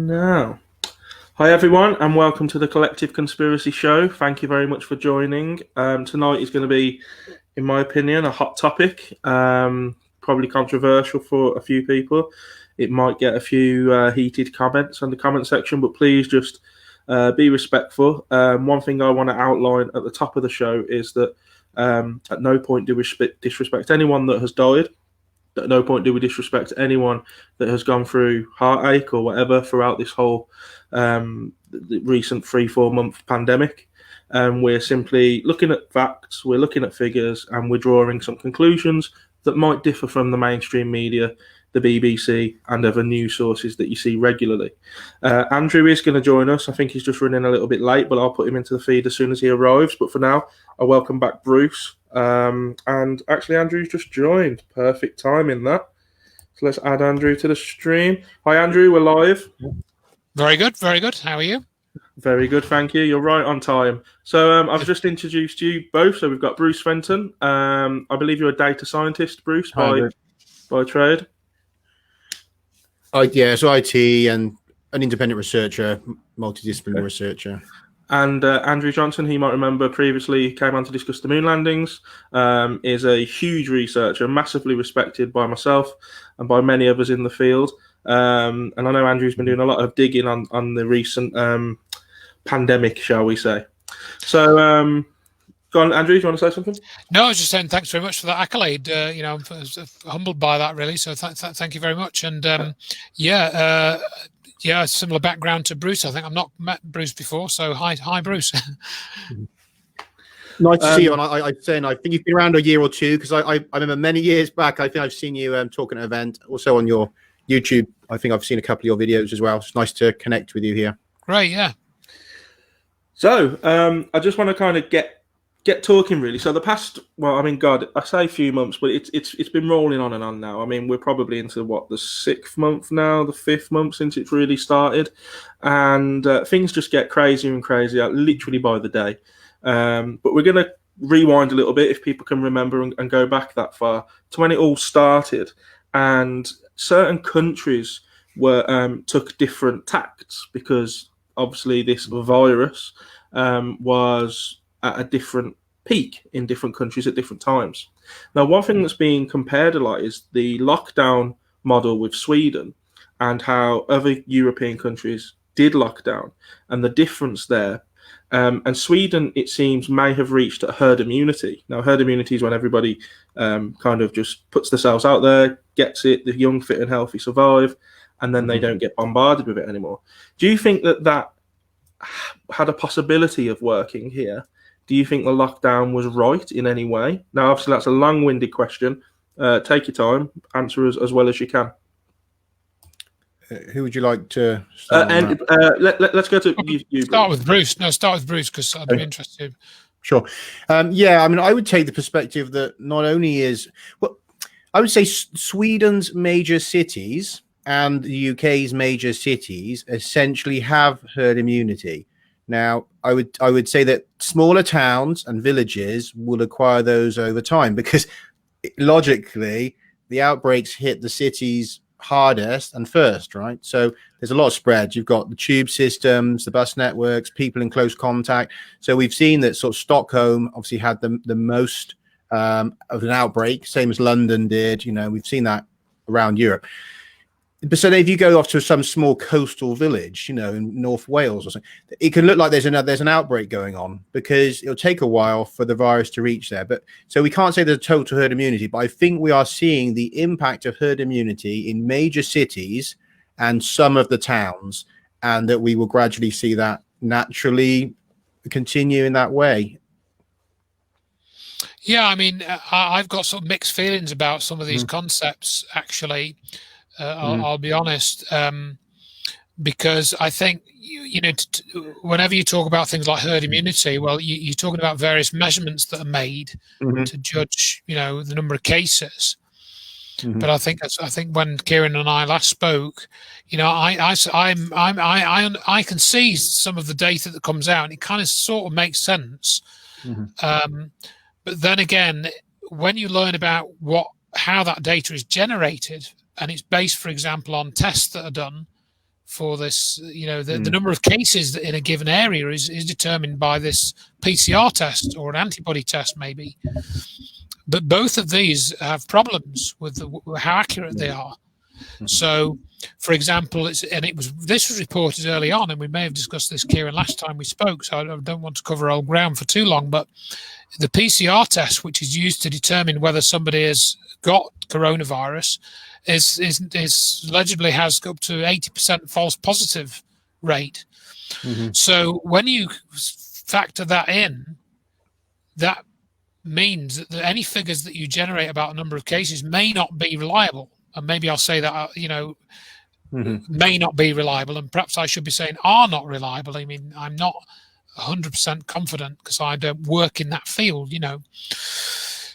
Now, hi everyone, and welcome to the Collective Conspiracy Show. Thank you very much for joining. Tonight is going to be, in my opinion, a hot topic, probably controversial for a few people. It might get a few heated comments on the comment section, but please just be respectful. One thing I want to outline at the top of the show is that at no point do we disrespect anyone that has died. At no point do we disrespect anyone that has gone through heartache or whatever throughout this whole the recent 3-4 month pandemic. We're simply looking at facts, we're looking at figures, and we're drawing some conclusions that might differ from the mainstream media, the BBC, and other news sources that you see regularly. Andrew is going to join us. I think he's just running a little bit late, but I'll put him into the feed as soon as he arrives. But for now, I welcome back Bruce. And actually, Andrew's just joined. Perfect timing that. So let's add Andrew to the stream. Hi, Andrew. We're live. Very good. Very good. How are you? Very good, thank you. You're right on time. So I've just introduced you both. So we've got Bruce Fenton. I believe you're a data scientist, Bruce, by trade. Yeah, so IT and an independent researcher, multidisciplinary researcher. And Andrew Johnson, who you might remember previously came on to discuss the moon landings, is a huge researcher, massively respected by myself and by many others in the field. And I know Andrew's been doing a lot of digging on the recent pandemic, shall we say. So, go on, Andrew, do you want to say something? No, I was just saying thanks very much for that accolade. I'm humbled by that, really. So thank you very much. And a similar background to Bruce. I think I've not met Bruce before. So hi, Bruce. Nice to see you. And I think you've been around a year or two, because I remember many years back, I think I've seen you talking at an event, also on your YouTube. I think I've seen a couple of your videos as well. It's nice to connect with you here. Great, yeah. So I just want to kind of get talking, really. So the past, I say a few months, but it's been rolling on and on now. I mean, we're probably into the 6th month now, the 5th month since it's really started, and things just get crazier and crazier, literally by the day. But we're going to rewind a little bit, if people can remember, and go back that far to when it all started, and certain countries took different tacts, because obviously this virus was at a different peak in different countries at different times. Now, one thing that's being compared a lot is the lockdown model with Sweden and how other European countries did lockdown, and the difference there. And Sweden, it seems, may have reached a herd immunity. Now, herd immunity is when everybody kind of just puts themselves out there, gets it, the young, fit and healthy survive, and then they don't get bombarded with it anymore. Do you think that had a possibility of working here? Do you think the lockdown was right in any way? Now, obviously, that's a long-winded question. Take your time, answer as well as you can. Who would you like to start? Let's go to you. Start with Bruce. No, start with Bruce, because I'd be interested. Sure. I would take the perspective that not only is, I would say Sweden's major cities and the UK's major cities essentially have herd immunity. Now, I would say that smaller towns and villages will acquire those over time, because logically the outbreaks hit the cities hardest and first, right? So there's a lot of spread. You've got the tube systems, the bus networks, people in close contact. So we've seen that sort of Stockholm obviously had the most of an outbreak, same as London did. We've seen that around Europe. But so if you go off to some small coastal village, in North Wales or something, it can look like there's an outbreak going on, because it'll take a while for the virus to reach there. But so we can't say there's a total herd immunity, but I think we are seeing the impact of herd immunity in major cities and some of the towns, and that we will gradually see that naturally continue in that way. Yeah, I mean, I've got sort of mixed feelings about some of these concepts, actually. I'll be honest, because I think, whenever you talk about things like herd immunity, well, you're talking about various measurements that are made to judge, the number of cases. But I think when Kieran and I last spoke, I can see some of the data that comes out, and it kind of sort of makes sense. But then again, when you learn about how that data is generated, and it's based, for example, on tests that are done for this. The number of cases in a given area is determined by this PCR test or an antibody test, maybe. But both of these have problems with how accurate they are. So, for example, this was reported early on, and we may have discussed this, Kieran, last time we spoke, so I don't want to cover old ground for too long, but the PCR test, which is used to determine whether somebody has got coronavirus, is allegedly has up to 80% false positive rate. So when you factor that in, that means that any figures that you generate about a number of cases may not be reliable. And maybe I'll say that, may not be reliable. And perhaps I should be saying are not reliable. I mean, I'm not 100% confident because I don't work in that field,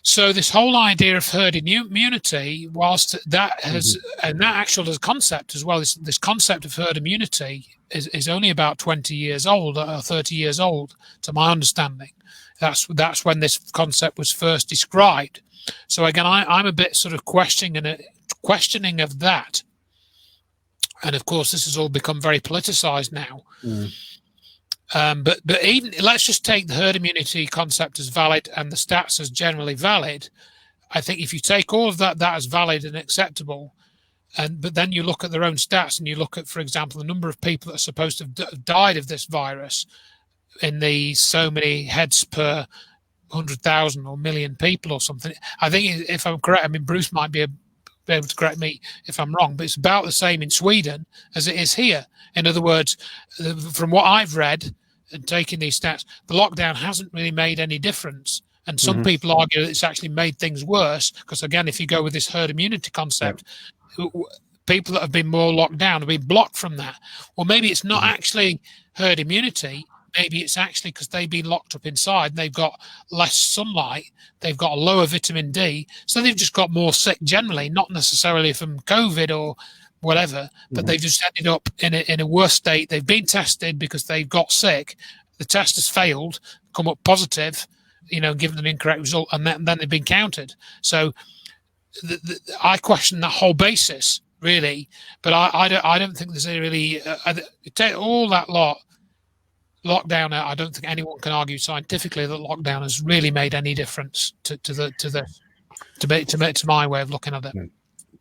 So this whole idea of herd immunity, whilst that has, and that actual as a concept as well, this concept of herd immunity is only about 20 years old or 30 years old, to my understanding. That's when this concept was first described. So again, I'm a bit sort of questioning of that. And of course, this has all become very politicized now. But even let's just take the herd immunity concept as valid and the stats as generally valid. I think if you take all of that as valid and acceptable, but then you look at their own stats and you look at, for example, the number of people that are supposed to have died of this virus in the so many heads per 100,000 or million people or something. I think if I'm correct, I mean, Bruce might be able to correct me if I'm wrong, but it's about the same in Sweden as it is here. In other words, from what I've read and taking these stats, the lockdown hasn't really made any difference. And some people argue that it's actually made things worse because, again, if you go with this herd immunity concept, people that have been more locked down have been blocked from that. Or maybe it's not actually herd immunity. Maybe it's actually because they've been locked up inside and they've got less sunlight, they've got a lower vitamin D, so they've just got more sick generally, not necessarily from COVID or whatever, but they've just ended up in a worse state. They've been tested because they've got sick, the test has failed, come up positive, given an incorrect result, and then they've been counted. So I question that whole basis, really, but I don't think there's really take all that lockdown. I don't think anyone can argue scientifically that lockdown has really made any difference to my way of looking at it.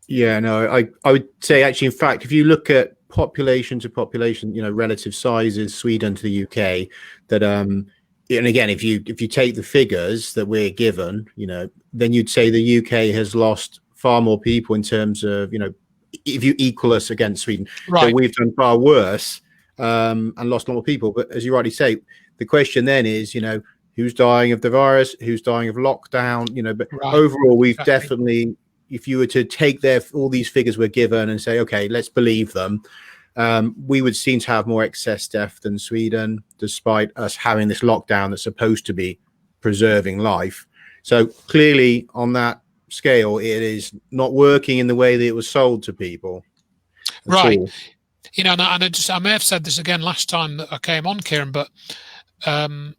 Yeah, no, I would say actually, in fact, if you look at population to population, relative sizes, Sweden to the UK, that and again, if you take the figures that we're given, then you'd say the UK has lost far more people in terms of, if you equal us against Sweden, right. So we've done far worse. And lost a lot of people. But as you rightly say, the question then is, who's dying of the virus, who's dying of lockdown, but overall, we've definitely, if you were to take all these figures we're given and say, okay, let's believe them, we would seem to have more excess death than Sweden, despite us having this lockdown that's supposed to be preserving life. So clearly on that scale, it is not working in the way that it was sold to people. Right. All. And I may have said this again last time that I came on, Kieran, but I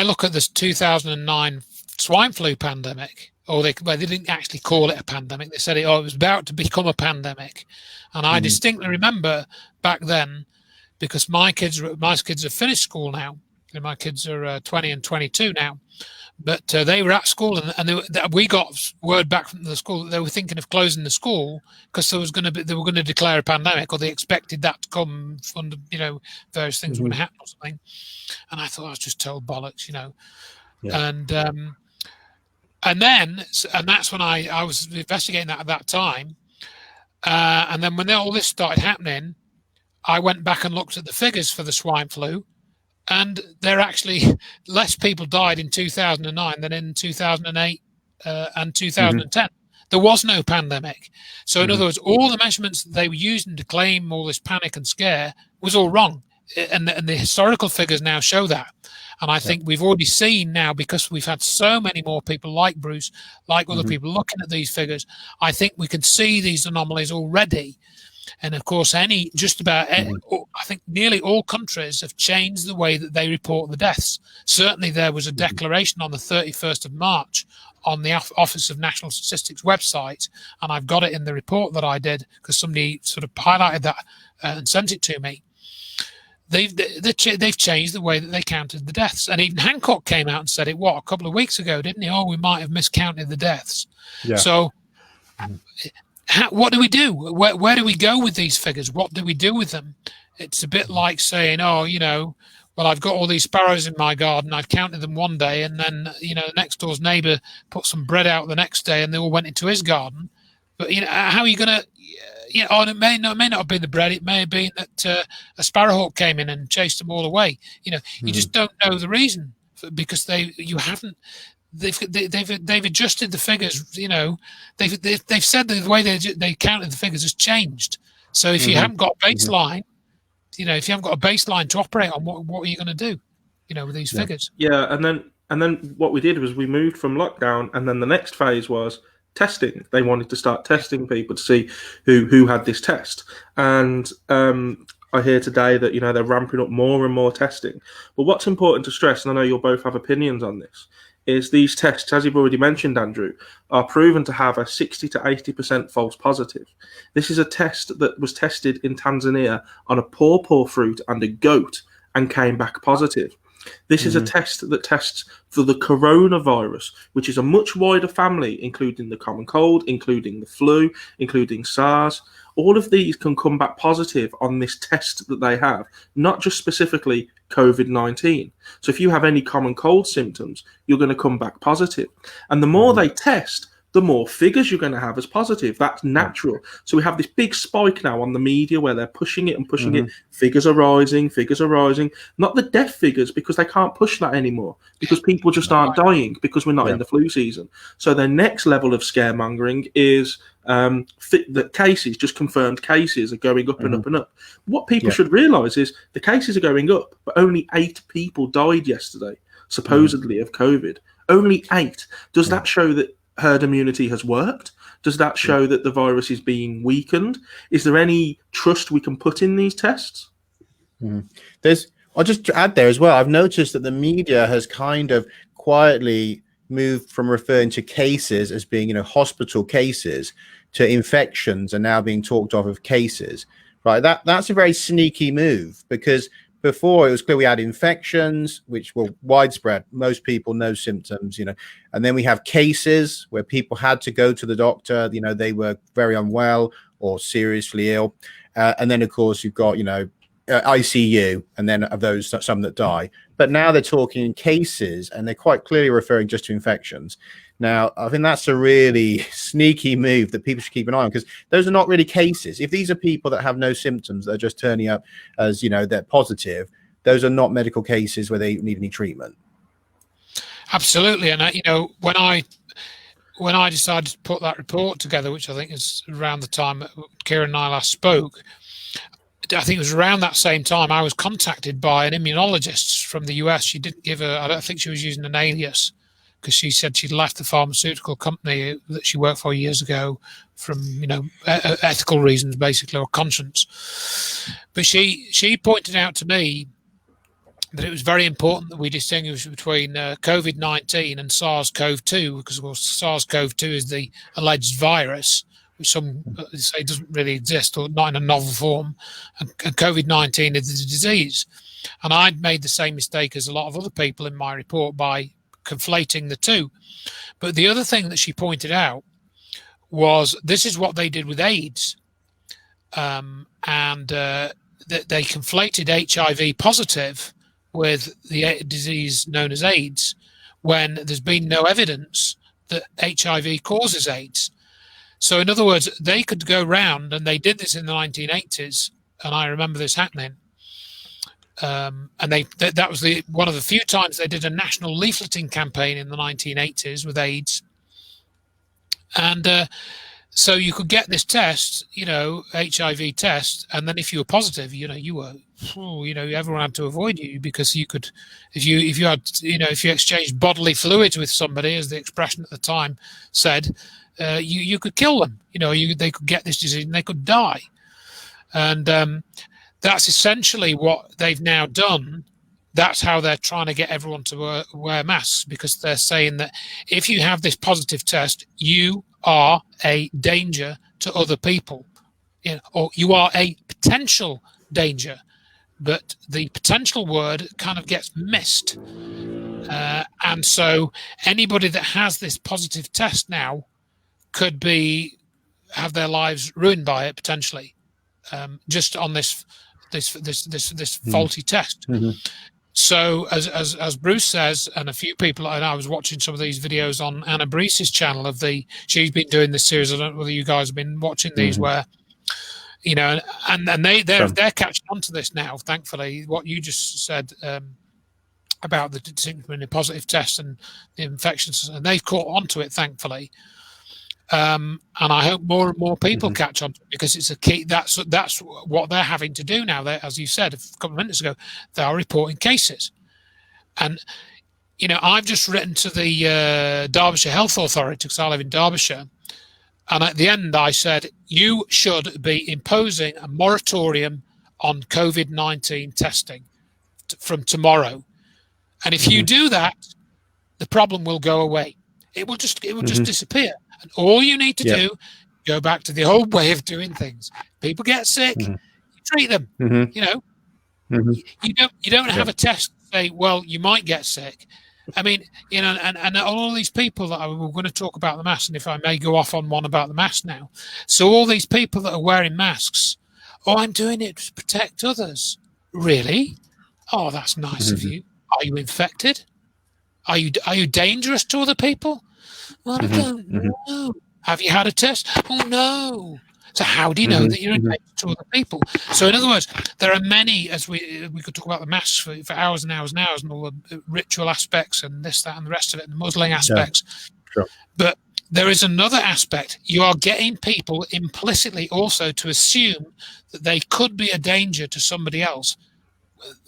look at this 2009 swine flu pandemic, or they didn't actually call it a pandemic. They said it was about to become a pandemic. And I distinctly remember back then, because my kids have finished school now, and my kids are 20 and 22 now, but they were at school, and we got word back from the school that they were thinking of closing the school because they were going to declare a pandemic, or they expected that to come under, various things were going to happen or something. And I thought I was just told bollocks, Yeah. And that's when I was investigating that at that time. And then when all this started happening, I went back and looked at the figures for the swine flu. And there actually less people died in 2009 than in 2008 and 2010. There was no pandemic. So in other words, all the measurements that they were using to claim all this panic and scare was all wrong. And the historical figures now show that. And I think we've already seen now, because we've had so many more people like Bruce, like other people looking at these figures, I think we can see these anomalies already. And of course, I think nearly all countries have changed the way that they report the deaths. Certainly, there was a declaration on the 31st of March on the Office of National Statistics website, and I've got it in the report that I did because somebody sort of highlighted that and sent it to me. They've changed the way that they counted the deaths, and even Hancock came out and said it a couple of weeks ago, didn't he? Oh, we might have miscounted the deaths. Yeah. So, what do we do? Where do we go with these figures? What do we do with them? It's a bit like saying, oh, well, I've got all these sparrows in my garden. I've counted them one day, and then the next door's neighbour put some bread out the next day, and they all went into his garden. But how are you going to? And it may not have been the bread. It may have been that a sparrowhawk came in and chased them all away. You just don't know the reason because they've adjusted the figures. They've said that the way they counted the figures has changed. So if you haven't got a baseline, if you haven't got a baseline to operate on, what are you going to do? With these figures. Yeah, and then what we did was we moved from lockdown, and then the next phase was testing. They wanted to start testing people to see who had this test, and I hear today that they're ramping up more and more testing. But what's important to stress, and I know you'll both have opinions on this, is these tests, as you've already mentioned, Andrew, are proven to have a 60 to 80% false positive. This is a test that was tested in Tanzania on a pawpaw fruit and a goat and came back positive. This is a test that tests for the coronavirus, which is a much wider family, including the common cold, including the flu, including SARS. All of these can come back positive on this test that they have, not just specifically COVID-19. So if you have any common cold symptoms, you're going to come back positive. And the more they test, the more figures you're going to have as positive. That's natural. So we have this big spike now on the media where they're pushing it and pushing it. Figures are rising. Not the death figures, because they can't push that anymore because people just aren't dying because we're not in the flu season. So their next level of scaremongering is the cases, just confirmed cases, are going up and up and up. What people should realise is the cases are going up, but only 8 people died yesterday, supposedly, of COVID. Only 8. Does that show that herd immunity has worked? Does that show that the virus is being weakened? Is there any trust we can put in these tests? I'll just add there as well, I've noticed that the media has kind of quietly moved from referring to cases as being, hospital cases, to infections are now being talked of cases, right? That's a very sneaky move, because before it was clear we had infections, which were widespread. Most people, no symptoms, and then we have cases where people had to go to the doctor, they were very unwell or seriously ill. And then, of course, you've got, ICU, and then of those, some that die. But now they're talking cases, and they're quite clearly referring just to infections. Now, I think that's a really sneaky move that people should keep an eye on, because those are not really cases. If these are people that have no symptoms, they're just turning up as, they're positive, those are not medical cases where they need any treatment. Absolutely. And, when I decided to put that report together, which I think is around the time that Kieran and I last spoke, I think it was around that same time I was contacted by an immunologist from the US. She didn't give I don't think she was using an alias, because she said she'd left the pharmaceutical company that she worked for years ago from, ethical reasons, basically, or conscience. But she pointed out to me that it was very important that we distinguish between COVID-19 and SARS-CoV-2, because, of course, SARS-CoV-2 is the alleged virus, which some say doesn't really exist, or not in a novel form, and COVID-19 is the disease. And I'd made the same mistake as a lot of other people in my report by conflating the two. But the other thing that she pointed out was this is what they did with AIDS, and that they conflated HIV positive with the disease known as AIDS, when there's been no evidence that HIV causes AIDS. So in other words, they could go round, and they did this in the 1980s, and I remember this happening. And that was one of the few times they did a national leafleting campaign in the 1980s with AIDS. And so you could get this test, HIV test, and then if you were positive, everyone had to avoid you, because you could, if you exchanged bodily fluids with somebody, as the expression at the time said, you could kill them. They could get this disease and they could die. And that's essentially what they've now done that's how they're trying to get everyone to wear masks, because they're saying that if you have this positive test, you are a danger to other people, or you are a potential danger. But the potential word kind of gets missed. And so anybody that has this positive test now could have their lives ruined by it potentially, just on this faulty test. So as Bruce says, and a few people, and I was watching some of these videos on Anna Breese's channel she's been doing this series. I don't know whether you guys have been watching these, where and they're catching on to this now. Thankfully, what you just said about the distinction between the positive test and the infections, and they've caught on to it, thankfully. And I hope more and more people catch on to it, because it's a key. That's what they're having to do now. As you said a couple of minutes ago, they are reporting cases. And I've just written to the Derbyshire Health Authority, because I live in Derbyshire, and at the end I said, you should be imposing a moratorium on COVID-19 testing from tomorrow. And if you do that, the problem will go away. It will just disappear. And all you need to do, go back to the old way of doing things. People get sick, you treat them. You don't have a test to say, well, you might get sick. I mean, and all these people that we're going to talk about the mask, and if I may go off on one about the mask now. So all these people that are wearing masks, I'm doing it to protect others. Really? Oh, that's nice of you. Are you infected? Are you dangerous to other people? Well, I don't know. Have you had a test? Oh, no. So how do you know that you're a danger to other people? So in other words, there are many, as we could talk about the masks for hours and hours and hours, and all the ritual aspects and this, that, and the rest of it, and the muzzling aspects. Yeah. Sure. But there is another aspect. You are getting people implicitly also to assume that they could be a danger to somebody else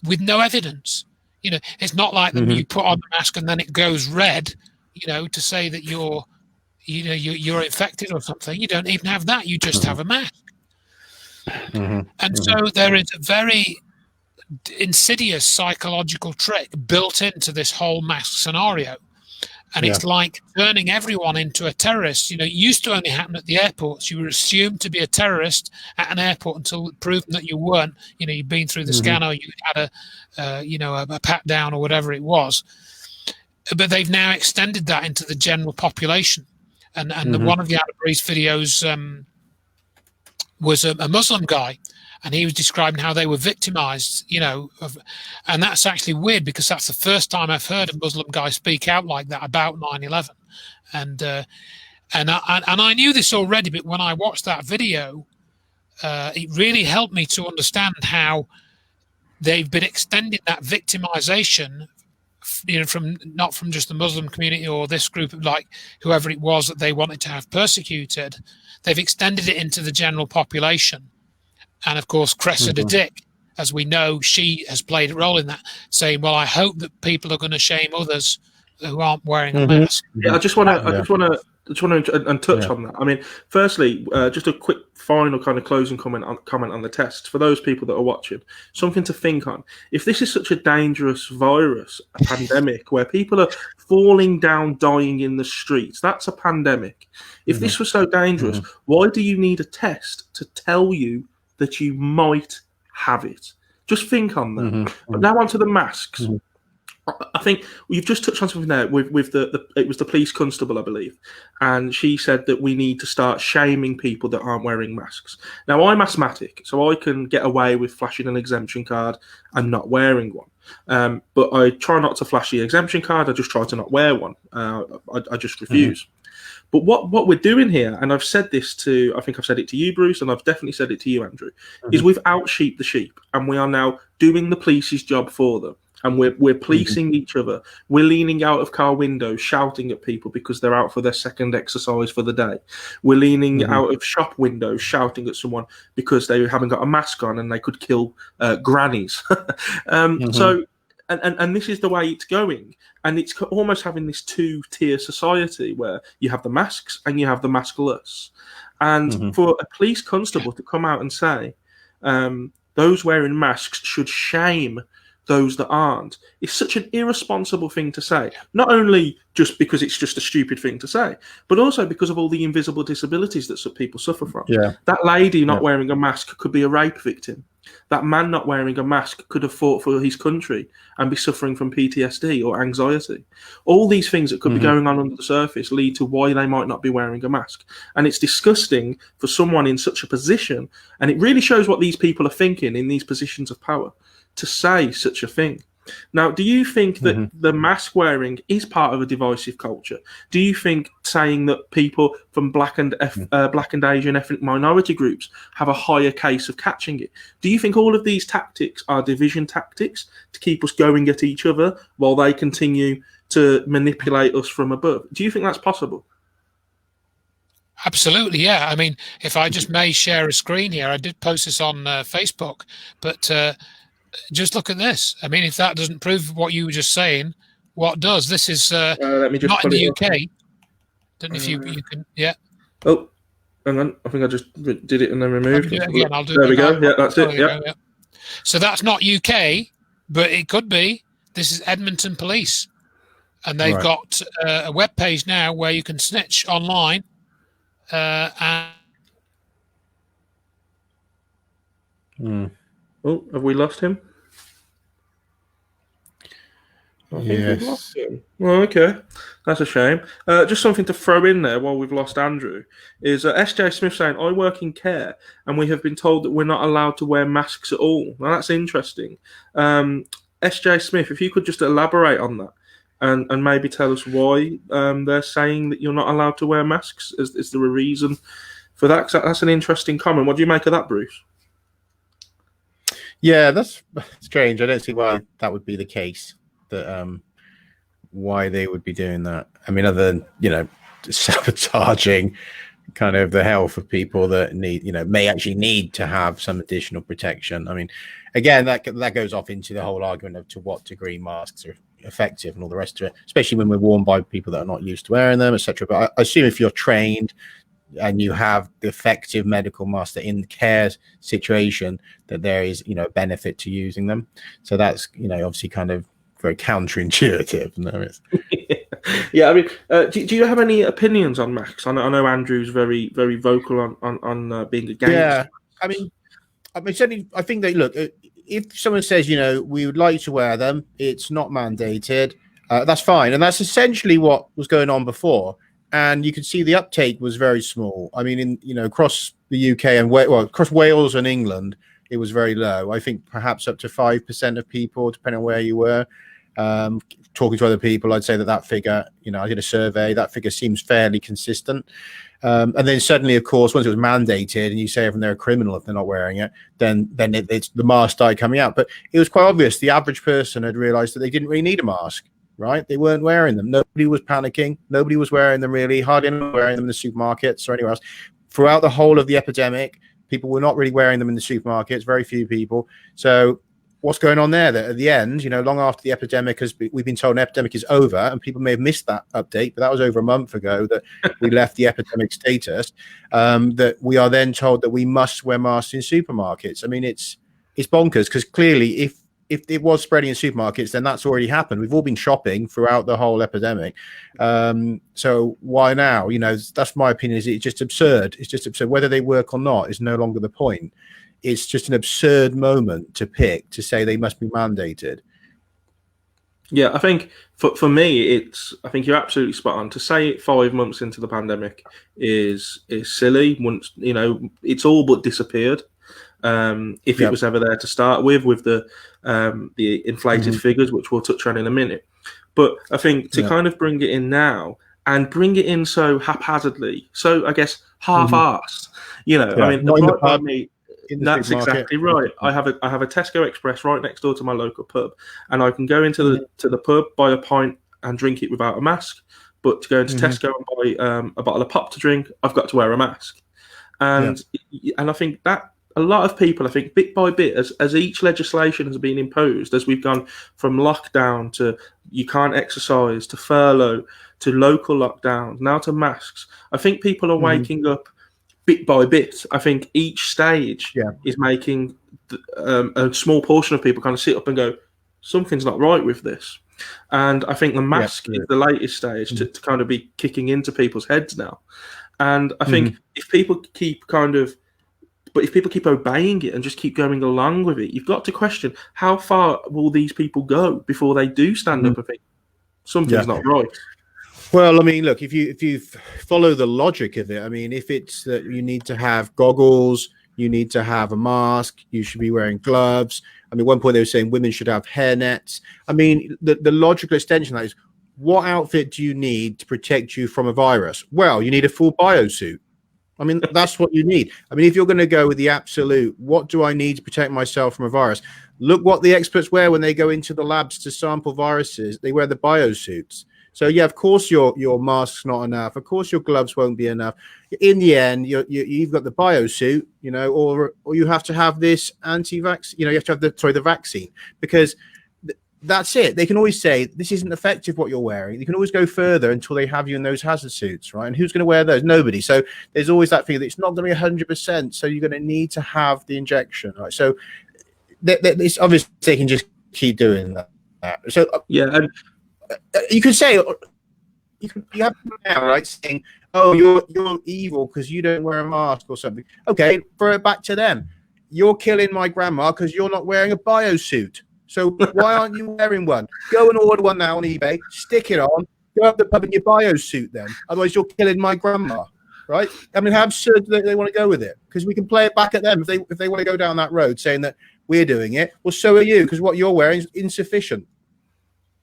with no evidence. It's not like that you put on the mask and then it goes red, to say that you're infected or something. You don't even have that. You just have a mask. And so there is a very insidious psychological trick built into this whole mask scenario. And it's like turning everyone into a terrorist. It used to only happen at the airports. You were assumed to be a terrorist at an airport until proven that you weren't. You'd been through the scanner, you had a pat down or whatever it was. But they've now extended that into the general population. And one of the Anna Breeze videos was a Muslim guy, and he was describing how they were victimized, and that's actually weird, because that's the first time I've heard a Muslim guy speak out like that about 9/11. And I knew this already, but when I watched that video, it really helped me to understand how they've been extending that victimization, from not from just the Muslim community or this group of like whoever it was that they wanted to have persecuted. They've extended it into the general population. And of course, Cressida Dick, as we know, she has played a role in that, saying, well, I hope that people are going to shame others who aren't wearing a mask. Yeah, I just want to touch on that. I mean, firstly, just a quick final kind of closing comment on the test for those people that are watching. Something to think on. If this is such a dangerous virus, a pandemic where people are falling down, dying in the streets, that's a pandemic. If this was so dangerous, why do you need a test to tell you that you might have it? Just think on that. But now onto the masks. I think you've just touched on something there with it was the police constable, I believe, and she said that we need to start shaming people that aren't wearing masks. Now, I'm asthmatic, so I can get away with flashing an exemption card and not wearing one. But I try not to flash the exemption card. I just try to not wear one. I just refuse. But what we're doing here, and I've said this I think I've said it to you, Bruce, and I've definitely said it to you, Andrew, is we've out-sheeped the sheep, and we are now doing the police's job for them. And we're policing each other. We're leaning out of car windows, shouting at people because they're out for their second exercise for the day. We're leaning out of shop windows, shouting at someone because they haven't got a mask on and they could kill grannies. So, and this is the way it's going. And it's almost having this two-tier society where you have the masks and you have the maskless. And for a police constable to come out and say those wearing masks should shame those that aren't is such an irresponsible thing to say. Not only just because it's just a stupid thing to say, but also because of all the invisible disabilities that some people suffer from. Yeah. That lady not wearing a mask could be a rape victim. That man not wearing a mask could have fought for his country and be suffering from PTSD or anxiety. All these things that could be going on under the surface lead to why they might not be wearing a mask. And it's disgusting for someone in such a position, and it really shows what these people are thinking in these positions of power, to say such a thing. Now, do you think that the mask wearing is part of a divisive culture? Do you think saying that people from black and Asian ethnic minority groups have a higher case of catching it? Do you think all of these tactics are division tactics to keep us going at each other while they continue to manipulate us from above? Do you think that's possible? Absolutely, yeah. I mean, if I just may share a screen here, I did post this on Facebook, but just look at this. I mean, if that doesn't prove what you were just saying, what does? This is let me just not in the UK. Up. Don't know if you can, yeah. Oh, hang on. I think I just did it and then removed it. Again, I'll do there it we go. now. Yeah, that's it. Yeah. Yeah. So that's not UK, but it could be. This is Edmonton Police. And they've got a web page now where you can snitch online. And Oh, have we lost him? I think Yes. we've lost him. Well, okay. That's a shame. Just something to throw in there while we've lost Andrew is SJ Smith saying, I work in care and we have been told that we're not allowed to wear masks at all. Now, that's interesting. SJ Smith, if you could just elaborate on that and maybe tell us why they're saying that you're not allowed to wear masks. Is there a reason for that? 'Cause that's an interesting comment. What do you make of that, Bruce? Yeah, that's strange. I don't see why that would be the case. That why they would be doing that. I mean, other than sabotaging kind of the health of people that need, may actually need to have some additional protection. I mean, again, that goes off into the whole argument of to what degree masks are effective and all the rest of it, especially when we're worn by people that are not used to wearing them, etc. But I assume if you're trained and you have the effective medical mask in the care situation, that there is, benefit to using them. So that's, obviously kind of very counterintuitive. Yeah, I mean, do you have any opinions on masks? I know Andrew's very, very vocal on being against. Yeah, I mean, certainly, I think that, look, if someone says, we would like to wear them, it's not mandated, that's fine. And that's essentially what was going on before. And you could see the uptake was very small. I mean, across the UK and across Wales and England, it was very low. I think perhaps up to 5% of people, depending on where you were. Talking to other people, I'd say that figure, I did a survey, that figure seems fairly consistent. And then suddenly, of course, once it was mandated and you say they're a criminal if they're not wearing it, then it's the mask started coming out. But it was quite obvious the average person had realized that they didn't really need a mask, right? They weren't wearing them. Nobody was panicking. Nobody was wearing them really. Hardly anyone wearing them in the supermarkets or anywhere else. Throughout the whole of the epidemic, people were not really wearing them in the supermarkets, very few people. So what's going on there? That at the end, long after the epidemic we've been told an epidemic is over, and people may have missed that update, but that was over a month ago that we left the epidemic status, that we are then told that we must wear masks in supermarkets. I mean, it's bonkers, because clearly if it was spreading in supermarkets, then that's already happened. We've all been shopping throughout the whole epidemic. So why now? That's my opinion. It's just absurd. It's just absurd. Whether they work or not is no longer the point. It's just an absurd moment to pick to say they must be mandated. Yeah, I think for me, I think you're absolutely spot on. To say it 5 months into the pandemic is silly. Once it's all but disappeared. If it was ever there to start with the inflated figures, which we'll touch on in a minute. But I think to kind of bring it in now and bring it in so haphazardly, so I guess half-assed. I mean, by me. That's exactly right. I have a Tesco Express right next door to my local pub, and I can go into the pub, buy a pint, and drink it without a mask. But to go into Tesco and buy a bottle of pop to drink, I've got to wear a mask. And I think that a lot of people, I think, bit by bit, as each legislation has been imposed, as we've gone from lockdown to you can't exercise to furlough to local lockdown, now to masks, I think people are waking up bit by bit. I think each stage is making a small portion of people kind of sit up and go, something's not right with this. And I think the mask is the latest stage to kind of be kicking into people's heads now. And I think if people keep obeying it and just keep going along with it, you've got to question how far will these people go before they do stand up and think something's not right. Well, I mean, look, if you follow the logic of it, I mean, if it's that you need to have goggles, you need to have a mask, you should be wearing gloves. I mean, at one point they were saying women should have hairnets. I mean, the logical extension of that is, what outfit do you need to protect you from a virus? Well, you need a full biosuit. I mean, that's what you need. I mean, if you're going to go with the absolute, what do I need to protect myself from a virus? Look what the experts wear when they go into the labs to sample viruses. They wear the biosuits. So, yeah, of course, your mask's not enough. Of course, your gloves won't be enough. In the end, you've got the biosuit, you know, or you have to have this anti-vax, you know, you have to have the vaccine, because that's it. They can always say this isn't effective what you're wearing. You can always go further until they have you in those hazard suits, right? And who's going to wear those? Nobody. So there's always that thing that it's not going to be 100%. So you're going to need to have the injection, right? So it's obviously they can just keep doing that. So yeah, and you could say you have now, right, saying, oh, you're evil because you don't wear a mask or something. Okay, throw it back to them. You're killing my grandma because you're not wearing a biosuit. So why aren't you wearing one? Go and order one now on eBay, stick it on, go up the pub in your biosuit then. Otherwise you're killing my grandma, right? I mean, how absurd do they want to go with it? Because we can play it back at them if they want to go down that road saying that we're doing it. Well, so are you, because what you're wearing is insufficient.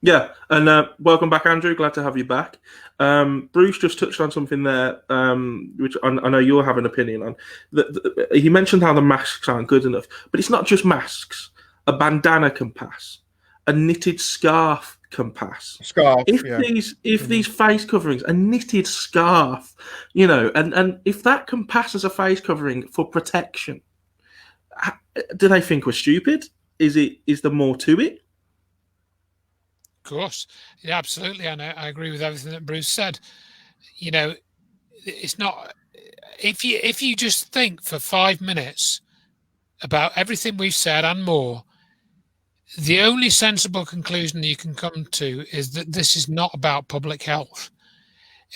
Yeah, and welcome back, Andrew. Glad to have you back. Bruce just touched on something there, which I know you'll have an opinion on. He mentioned how the masks aren't good enough, but it's not just masks. A bandana can pass. A knitted scarf can pass. If these face coverings, a knitted scarf, you know, and if that can pass as a face covering for protection, do they think we're stupid? Is there more to it? Of course, yeah, absolutely, and I agree with everything that Bruce said. You know, it's not if you just think for 5 minutes about everything we've said and more. The only sensible conclusion you can come to is that this is not about public health.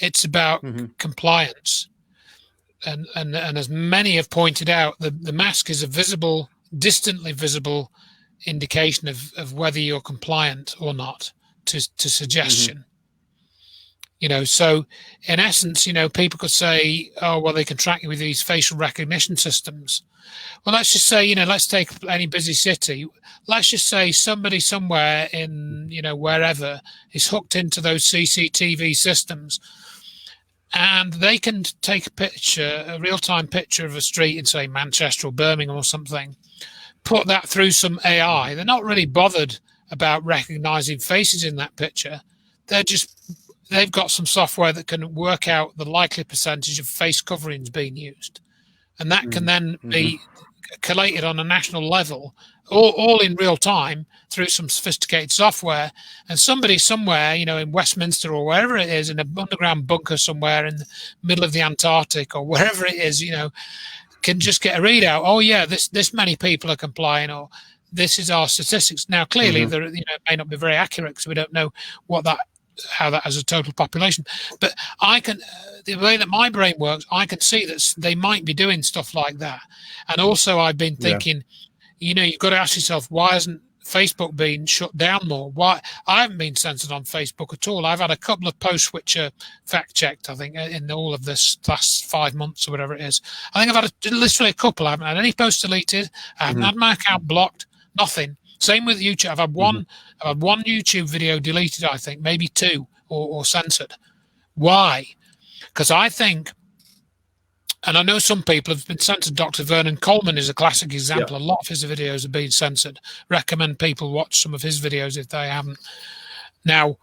It's about compliance. And as many have pointed out, the mask is a distantly visible indication of whether you're compliant or not to suggestion. You know, so in essence, you know, people could say, oh, well, they can track you with these facial recognition systems. Well, let's just say, you know, let's take any busy city. Let's just say somebody somewhere in, you know, wherever is hooked into those CCTV systems, and they can take a real-time picture of a street in, say, Manchester or Birmingham or something, put that through some AI. They're not really bothered about recognizing faces in that picture. They've got some software that can work out the likely percentage of face coverings being used. And that can then be collated on a national level, all in real time through some sophisticated software. And somebody somewhere, you know, in Westminster or wherever it is, in an underground bunker somewhere in the middle of the Antarctic or wherever it is, you know, can just get a readout. Oh, yeah, this many people are complying, or this is our statistics. Now, clearly, you know, it may not be very accurate because we don't know how that as a total population, but I can, the way that my brain works, I can see that they might be doing stuff like that. And also I've been thinking, you know, you've got to ask yourself, why hasn't Facebook been shut down more? Why? I haven't been censored on Facebook at all. I've had a couple of posts which are fact checked, I think, in all of this last 5 months or whatever it is. I think I've had literally a couple. I haven't had any posts deleted. I haven't had my account blocked, nothing. Same with YouTube. I've had one YouTube video deleted, I think, maybe two, or censored. Why? Because I think, and I know some people have been censored. Dr. Vernon Coleman is a classic example. A lot of his videos have been censored. Recommend people watch some of his videos if they haven't. Now,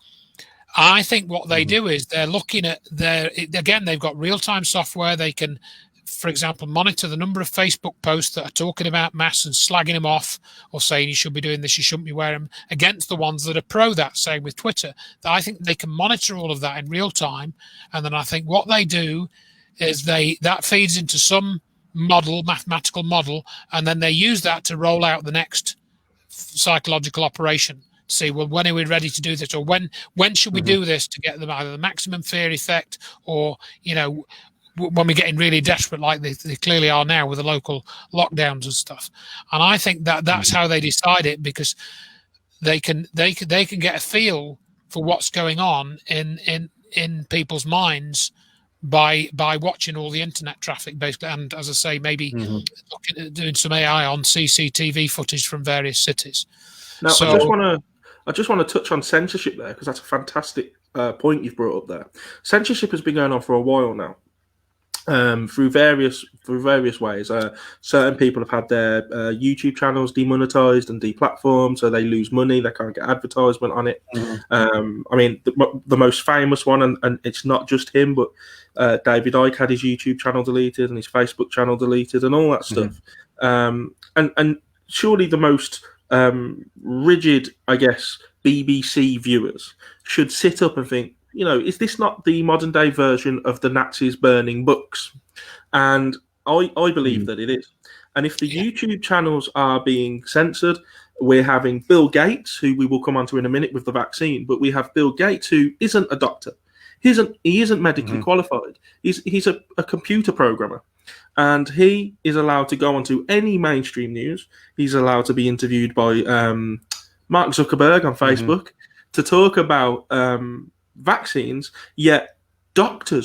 I think what they do is they're looking at they've got real-time software. They can, for example, monitor the number of Facebook posts that are talking about masks and slagging them off, or saying you should be doing this, you shouldn't be wearing them, against the ones that are pro that, same with Twitter. I think they can monitor all of that in real time. And then I think what they do is that feeds into some mathematical model, and then they use that to roll out the next psychological operation. see, well, when are we ready to do this, or when should we do this to get either the maximum fear effect, or when we're getting really desperate, like they clearly are now with the local lockdowns and stuff. And I think that's how they decide it, because they can get a feel for what's going on in people's minds by watching all the internet traffic, basically, and as I say, maybe looking at doing some AI on CCTV footage from various cities. Now, I just want to touch on censorship there, because that's a fantastic point you've brought up there. Censorship has been going on for a while now, through various ways. Certain people have had their YouTube channels demonetized and deplatformed, so they lose money. They can't get advertisement on it. I mean, the most famous one, and it's not just him, but David Icke had his YouTube channel deleted and his Facebook channel deleted and all that stuff. And surely the most rigid, I guess, BBC viewers should sit up and think, is this not the modern day version of the Nazis burning books? And I believe that it is. And if the YouTube channels are being censored, we're having Bill Gates, who we will come on to in a minute with the vaccine, but we have Bill Gates, who isn't a doctor. He isn't medically qualified. He's a computer programmer. And he is allowed to go onto any mainstream news. He's allowed to be interviewed by Mark Zuckerberg on Facebook to talk about vaccines, yet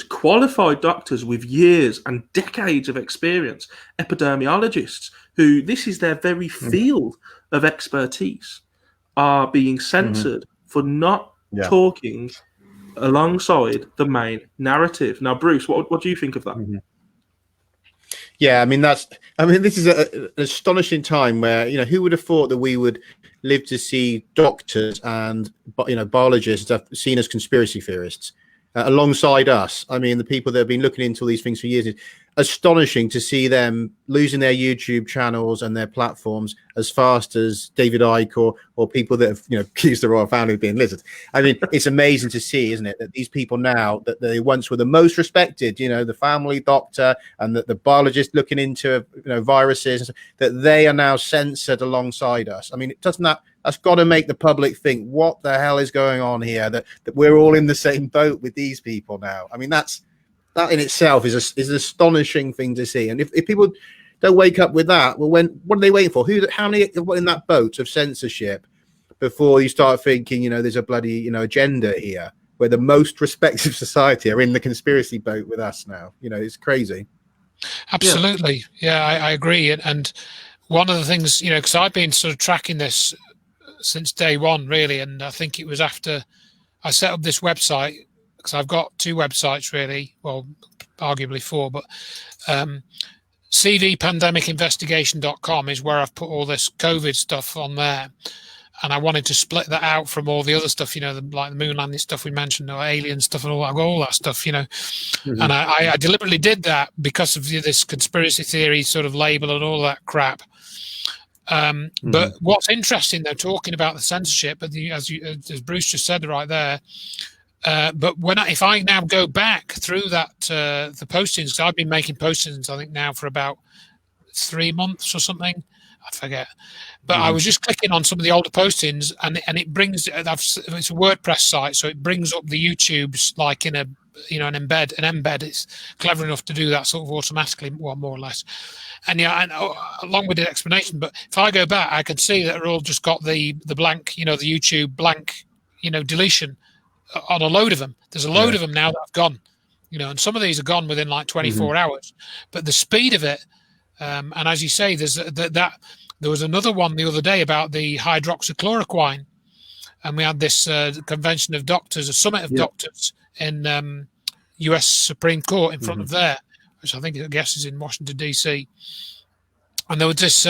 qualified doctors with years and decades of experience, epidemiologists, who this is their very field of expertise, are being censored for not talking alongside the main narrative. Now, Bruce, what do you think of that? Yeah, I mean, this is an astonishing time where, who would have thought that we would live to see doctors and, biologists seen as conspiracy theorists alongside us. I mean, the people that have been looking into all these things for years. It's astonishing to see them losing their YouTube channels and their platforms as fast as David Icke or people that have, accused the royal family of being lizards. I mean, it's amazing to see, isn't it, that these people now, that they once were the most respected, the family doctor and the biologist looking into, viruses, that they are now censored alongside us. I mean, that's got to make the public think, what the hell is going on here? That we're all in the same boat with these people now. I mean, that in itself is an astonishing thing to see. And if people don't wake up with that, well, what are they waiting for? How many are in that boat of censorship before you start thinking, there's a bloody, agenda here, where the most respected society are in the conspiracy boat with us now? It's crazy. Absolutely. Yeah, I agree. And one of the things, because I've been sort of tracking this since day one, really. And I think it was after I set up this website, because I've got two websites, really. Well, arguably four, but cvpandemicinvestigation.com is where I've put all this COVID stuff on there. And I wanted to split that out from all the other stuff, like the moon landing stuff we mentioned, or alien stuff and all that stuff, And I deliberately did that because of this conspiracy theory sort of label and all that crap. But what's interesting, though, talking about the censorship, as Bruce just said right there, but if I now go back through that, the postings, because I've been making postings, I think now for about 3 months or something, I forget. But I was just clicking on some of the older postings, and it brings, it's a WordPress site, so it brings up the YouTubes like in an embed. It's clever enough to do that sort of automatically, more or less. And along with the explanation. But if I go back, I can see that they're all just got the blank, the YouTube blank, deletion on a load of them. There's a load of them now that have gone, and some of these are gone within like 24 hours. But the speed of it, and as you say, there was another one the other day about the hydroxychloroquine, and we had this convention of doctors, a summit of doctors in U.S. Supreme Court in front of there, which I guess is in Washington, D.C. And there was this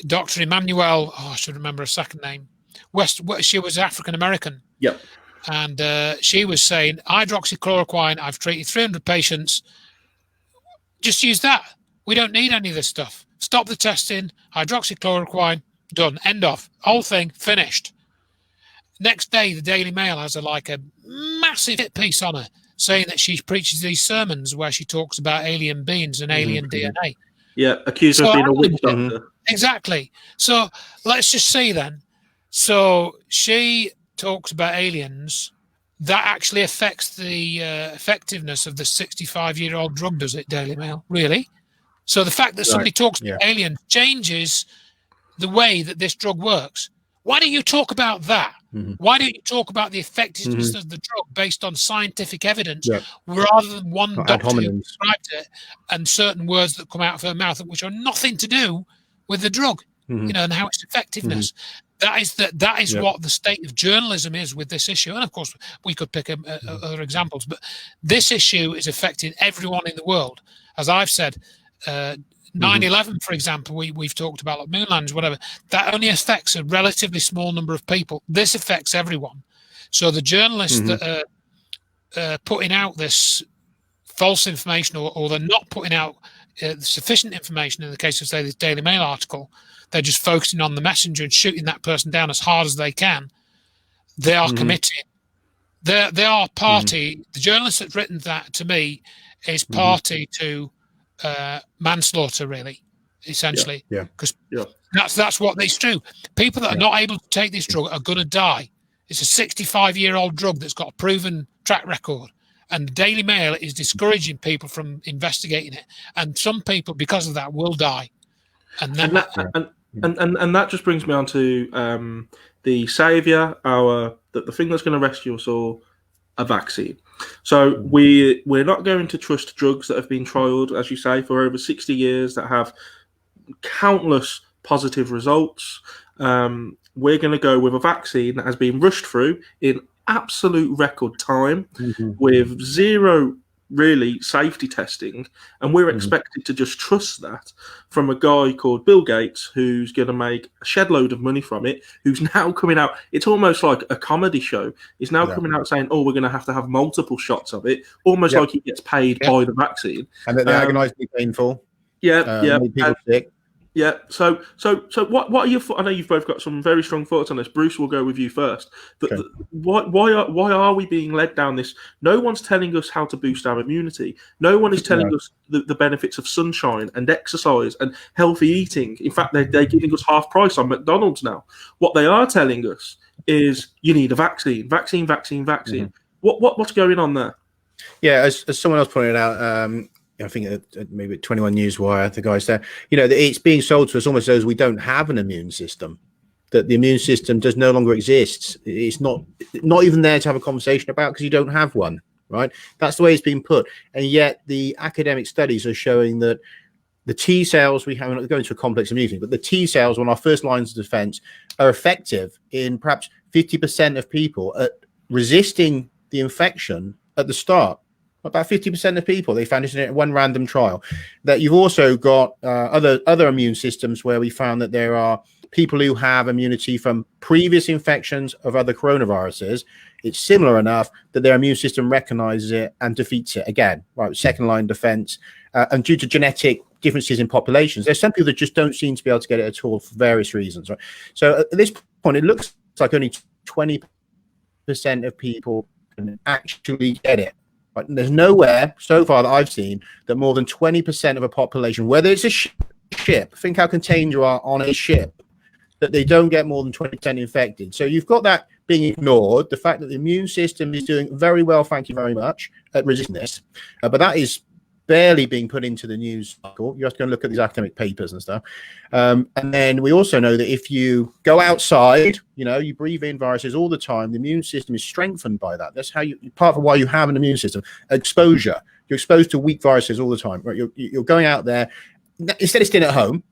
Dr. Emmanuel, I should remember her second name, she was African American. Yep. And she was saying, hydroxychloroquine, I've treated 300 patients. Just use that. We don't need any of this stuff. Stop the testing, hydroxychloroquine, done, end of. Whole thing, finished. Next day, the Daily Mail has a massive hit piece on her, saying that she preaches these sermons where she talks about alien beings and alien DNA. Yeah, accused of being a witch doctor. Exactly. So let's just say then, So she talks about aliens. That actually affects the effectiveness of the 65-year-old drug, does it, Daily Mail? Really? So the fact that somebody talks about aliens changes the way that this drug works. Why don't you talk about that? Why don't you talk about the effectiveness of the drug based on scientific evidence rather than one doctor who prescribed it and certain words that come out of her mouth which are nothing to do with the drug, and how its effectiveness. That is what the state of journalism is with this issue. And of course, we could pick other examples, but this issue is affecting everyone in the world. As I've said, 9/11, for example, we've talked about like moonlands, whatever. That only affects a relatively small number of people. This affects everyone. So the journalists that are putting out this false information, or they're not putting out sufficient information, in the case of, say, this Daily Mail article, they're just focusing on the messenger and shooting that person down as hard as they can. They are committing. They are party. The journalist that's written that to me is party to manslaughter, really, essentially. Because that's what it's true. People that are not able to take this drug are going to die. It's a 65-year-old drug that's got a proven track record. And the Daily Mail is discouraging people from investigating it. And some people, because of that, will die. And then and that just brings me on to the saviour, the thing that's going to rescue us all, a vaccine. So we're not going to trust drugs that have been trialled, as you say, for over 60 years that have countless positive results. We're going to go with a vaccine that has been rushed through in absolute record time with zero really safety testing, and we're expected to just trust that from a guy called Bill Gates, who's going to make a shed load of money from it, who's now coming out, it's almost like a comedy show, he's now coming out saying, we're going to have multiple shots of it, almost like he gets paid by the vaccine, and that they're agonizingly painful, make people sick. Yeah. So what are your? I know you've both got some very strong thoughts on this. Bruce, we'll go with you first. But why are we being led down this? No one's telling us how to boost our immunity. No one is telling us the benefits of sunshine and exercise and healthy eating. In fact, they're giving us half price on McDonald's now. What they are telling us is you need a vaccine. What's going on there? Yeah, as someone else pointed out. I think maybe at 21 Newswire, the guys there, it's being sold to us almost as we don't have an immune system, that the immune system does no longer exist. It's not even there to have a conversation about because you don't have one, right? That's the way it's been put. And yet the academic studies are showing that the T cells we have, I'm not going into a complex immunity, but the T cells on our first lines of defense are effective in perhaps 50% of people at resisting the infection at the start. About 50% of people, they found this in one random trial. That you've also got other immune systems where we found that there are people who have immunity from previous infections of other coronaviruses. It's similar enough that their immune system recognizes it and defeats it again, right? Second line defense. And due to genetic differences in populations, there's some people that just don't seem to be able to get it at all for various reasons, right? So at this point, it looks like only 20% of people can actually get it. Right? And there's nowhere so far that I've seen that more than 20% of a population, whether it's a ship, think how contained you are on a ship, that they don't get more than 20% infected. So you've got that being ignored, the fact that the immune system is doing very well, thank you very much, at resisting this. But that is barely being put into the news cycle. You have to go and look at these academic papers and stuff. And then we also know that if you go outside, you breathe in viruses all the time, the immune system is strengthened by that. That's how part of why you have an immune system. Exposure. You're exposed to weak viruses all the time, right? You're going out there instead of staying at home,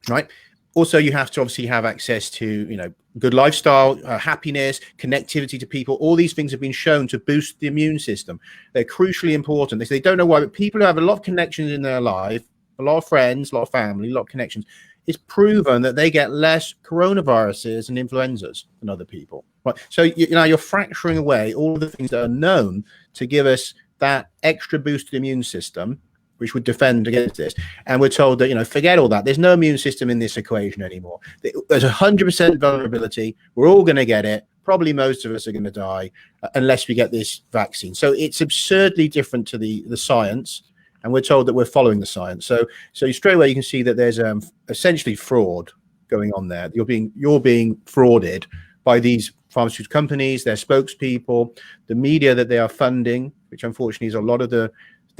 right? Also, you have to obviously have access to, good lifestyle, happiness, connectivity to people. All these things have been shown to boost the immune system. They're crucially important. They don't know why, but people who have a lot of connections in their life, a lot of friends, a lot of family, a lot of connections, it's proven that they get less coronaviruses and influenzas than other people. Right? So you're fracturing away all of the things that are known to give us that extra boost to the immune system, which would defend against this. And we're told that, forget all that. There's no immune system in this equation anymore. There's 100% vulnerability. We're all going to get it. Probably most of us are going to die unless we get this vaccine. So it's absurdly different to the science. And we're told that we're following the science. So straight away you can see that there's essentially fraud going on there. You're being frauded by these pharmaceutical companies, their spokespeople, the media that they are funding, which unfortunately is a lot of the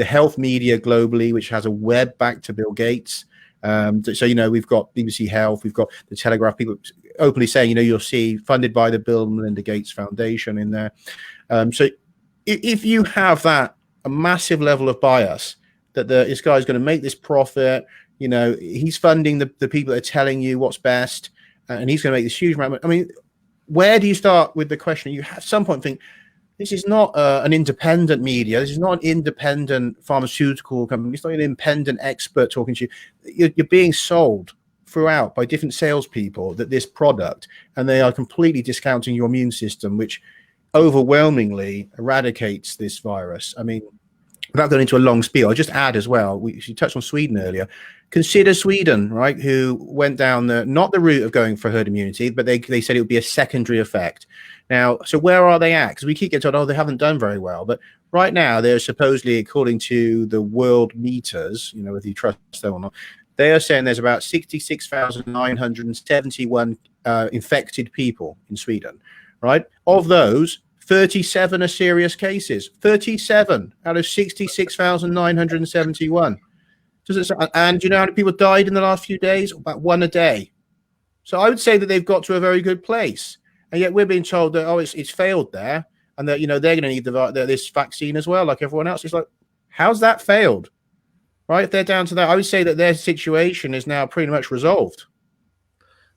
health media globally, which has a web back to Bill Gates. So, you know, we've got BBC Health, we've got the Telegraph, people openly saying, you know, you'll see funded by the Bill and Melinda Gates Foundation in there. So if you have a massive level of bias that this guy's going to make this profit, you know, he's funding the people that are telling you what's best, and he's going to make this huge amount. I mean, where do you start with the question? You at some point think, this is not an independent media. This is not an independent pharmaceutical company. It's not an independent expert talking to you. You're being sold throughout by different salespeople that this product, and they are completely discounting your immune system, which overwhelmingly eradicates this virus. I mean, without going into a long spiel, I'll just add as well, you touched on Sweden earlier. Consider Sweden, right, who went down not the route of going for herd immunity, but they said it would be a secondary effect. Now, so where are they at? Because we keep getting told, oh, they haven't done very well. But right now, they're supposedly, according to the world meters, you know, whether you trust them or not, they are saying there's about 66,971 infected people in Sweden, right? Of those, 37 are serious cases. 37 out of 66,971. And do you know how many people died in the last few days? About one a day. So I would say that they've got to a very good place. And yet we're being told that, oh, it's failed there, and that, you know, they're going to need this vaccine as well, like everyone else. It's like, how's that failed? Right? If they're down to that, I would say that their situation is now pretty much resolved.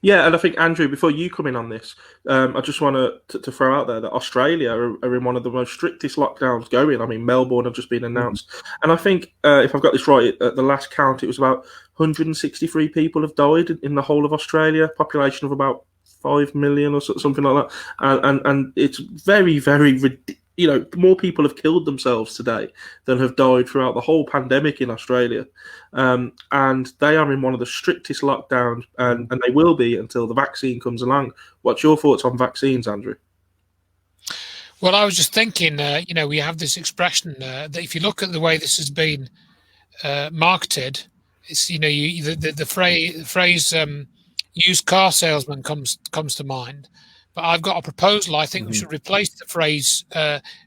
Yeah, and I think, Andrew, before you come in on this, I just want to throw out there that Australia are in one of the most strictest lockdowns going. I mean, Melbourne have just been announced. And I think, if I've got this right, at the last count, it was about 163 people have died in the whole of Australia, population of about 5 million or something like that. And it's very, very ridiculous. You know, more people have killed themselves today than have died throughout the whole pandemic in Australia. And they are in one of the strictest lockdowns, and they will be until the vaccine comes along. What's your thoughts on vaccines, Andrew? Well, I was just thinking, you know, we have this expression that if you look at the way this has been marketed, it's, you know, the phrase used car salesman comes to mind. But I've got a proposal. I think we should replace the phrase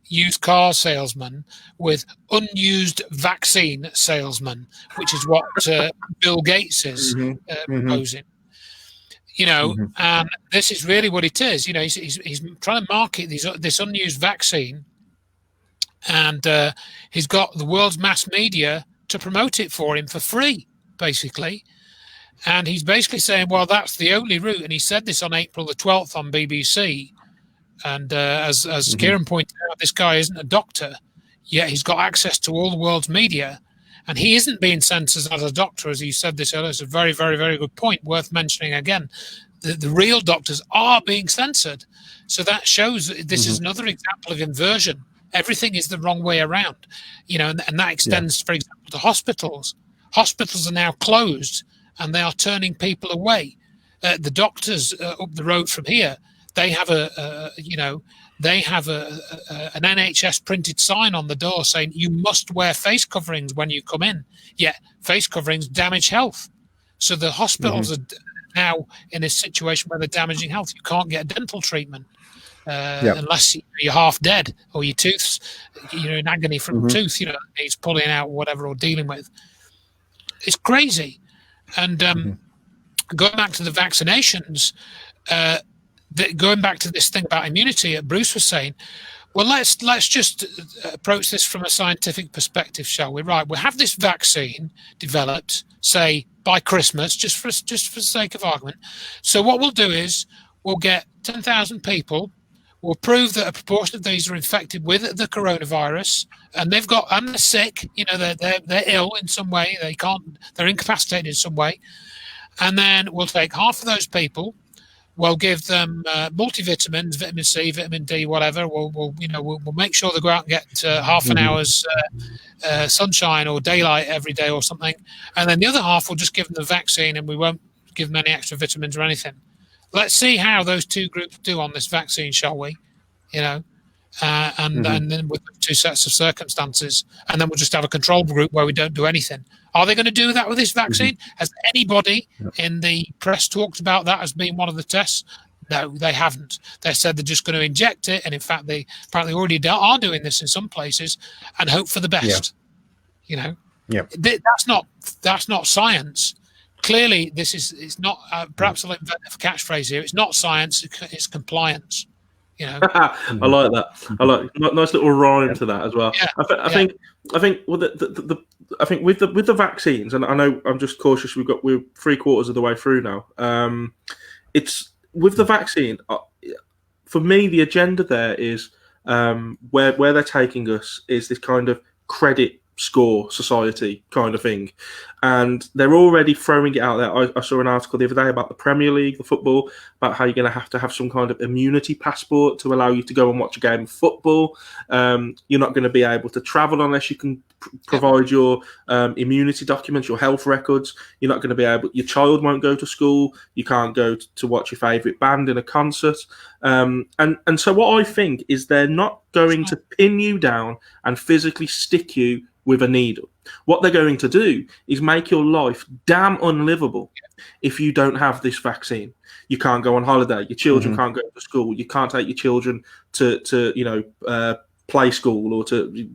used car salesman with unused vaccine salesman, which is what Bill Gates is proposing. You know, and this is really what it is. You know, he's trying to market this unused vaccine, and he's got the world's mass media to promote it for him for free, basically. And he's basically saying, well, that's the only route. And he said this on April the 12th on BBC. And as Kieran pointed out, this guy isn't a doctor, yet he's got access to all the world's media. And he isn't being censored as a doctor, as he said this earlier. It's a very, very, very good point, worth mentioning again. The real doctors are being censored. So that shows that this is another example of inversion. Everything is the wrong way around. You know, and that extends, for example, to hospitals. Hospitals are now closed, and they are turning people away. The doctors up the road from here, they have an NHS printed sign on the door saying you must wear face coverings when you come in. Yet face coverings damage health. So the hospitals are now in a situation where they're damaging health. You can't get dental treatment unless you're half dead or your tooth's, you know, in agony from tooth, you know, needs pulling out or whatever, or dealing with. It's crazy. And going back to the vaccinations, going back to this thing about immunity that Bruce was saying, well, let's just approach this from a scientific perspective, shall we? Right, we'll have this vaccine developed, say, by Christmas, just for the sake of argument. So what we'll do is we'll get 10,000 people. We'll prove that a proportion of these are infected with the coronavirus, and they're sick. You know, they're ill in some way. They're incapacitated in some way. And then we'll take half of those people. We'll give them multivitamins, vitamin C, vitamin D, whatever. We'll make sure they go out and get half an hour's sunshine or daylight every day or something. And then the other half, we'll just give them the vaccine, and we won't give them any extra vitamins or anything. Let's see how those two groups do on this vaccine, shall we? You know, and then with two sets of circumstances, and then we'll just have a control group where we don't do anything. Are they going to do that with this vaccine? Has anybody in the press talked about that as being one of the tests? No, they haven't. They said they're just going to inject it, and in fact, they apparently already are doing this in some places, and hope for the best. You know, that's not science. Clearly, it's not. Perhaps I'll invent a catchphrase here. It's not science; it's compliance. You know, I like that. I like nice little rhyme to that as well. Yeah. I think well, I think with the vaccines, and I know I'm just cautious. We're 3/4 of the way through now. It's with the vaccine. For me, the agenda there is where they're taking us is this kind of credit score society kind of thing, and they're already throwing it out there. I saw an article the other day about the Premier League, the football, about how you're going to have some kind of immunity passport to allow you to go and watch a game of football. You're not going to be able to travel unless you can provide your immunity documents, your health records. You're not going to be able. Your child won't go to school. You can't go to watch your favourite band in a concert. And so what I think is they're not going to pin you down and physically stick you with a needle. What they're going to do is make your life damn unlivable if you don't have this vaccine. You can't go on holiday. Your children can't go to school. You can't take your children to play school or to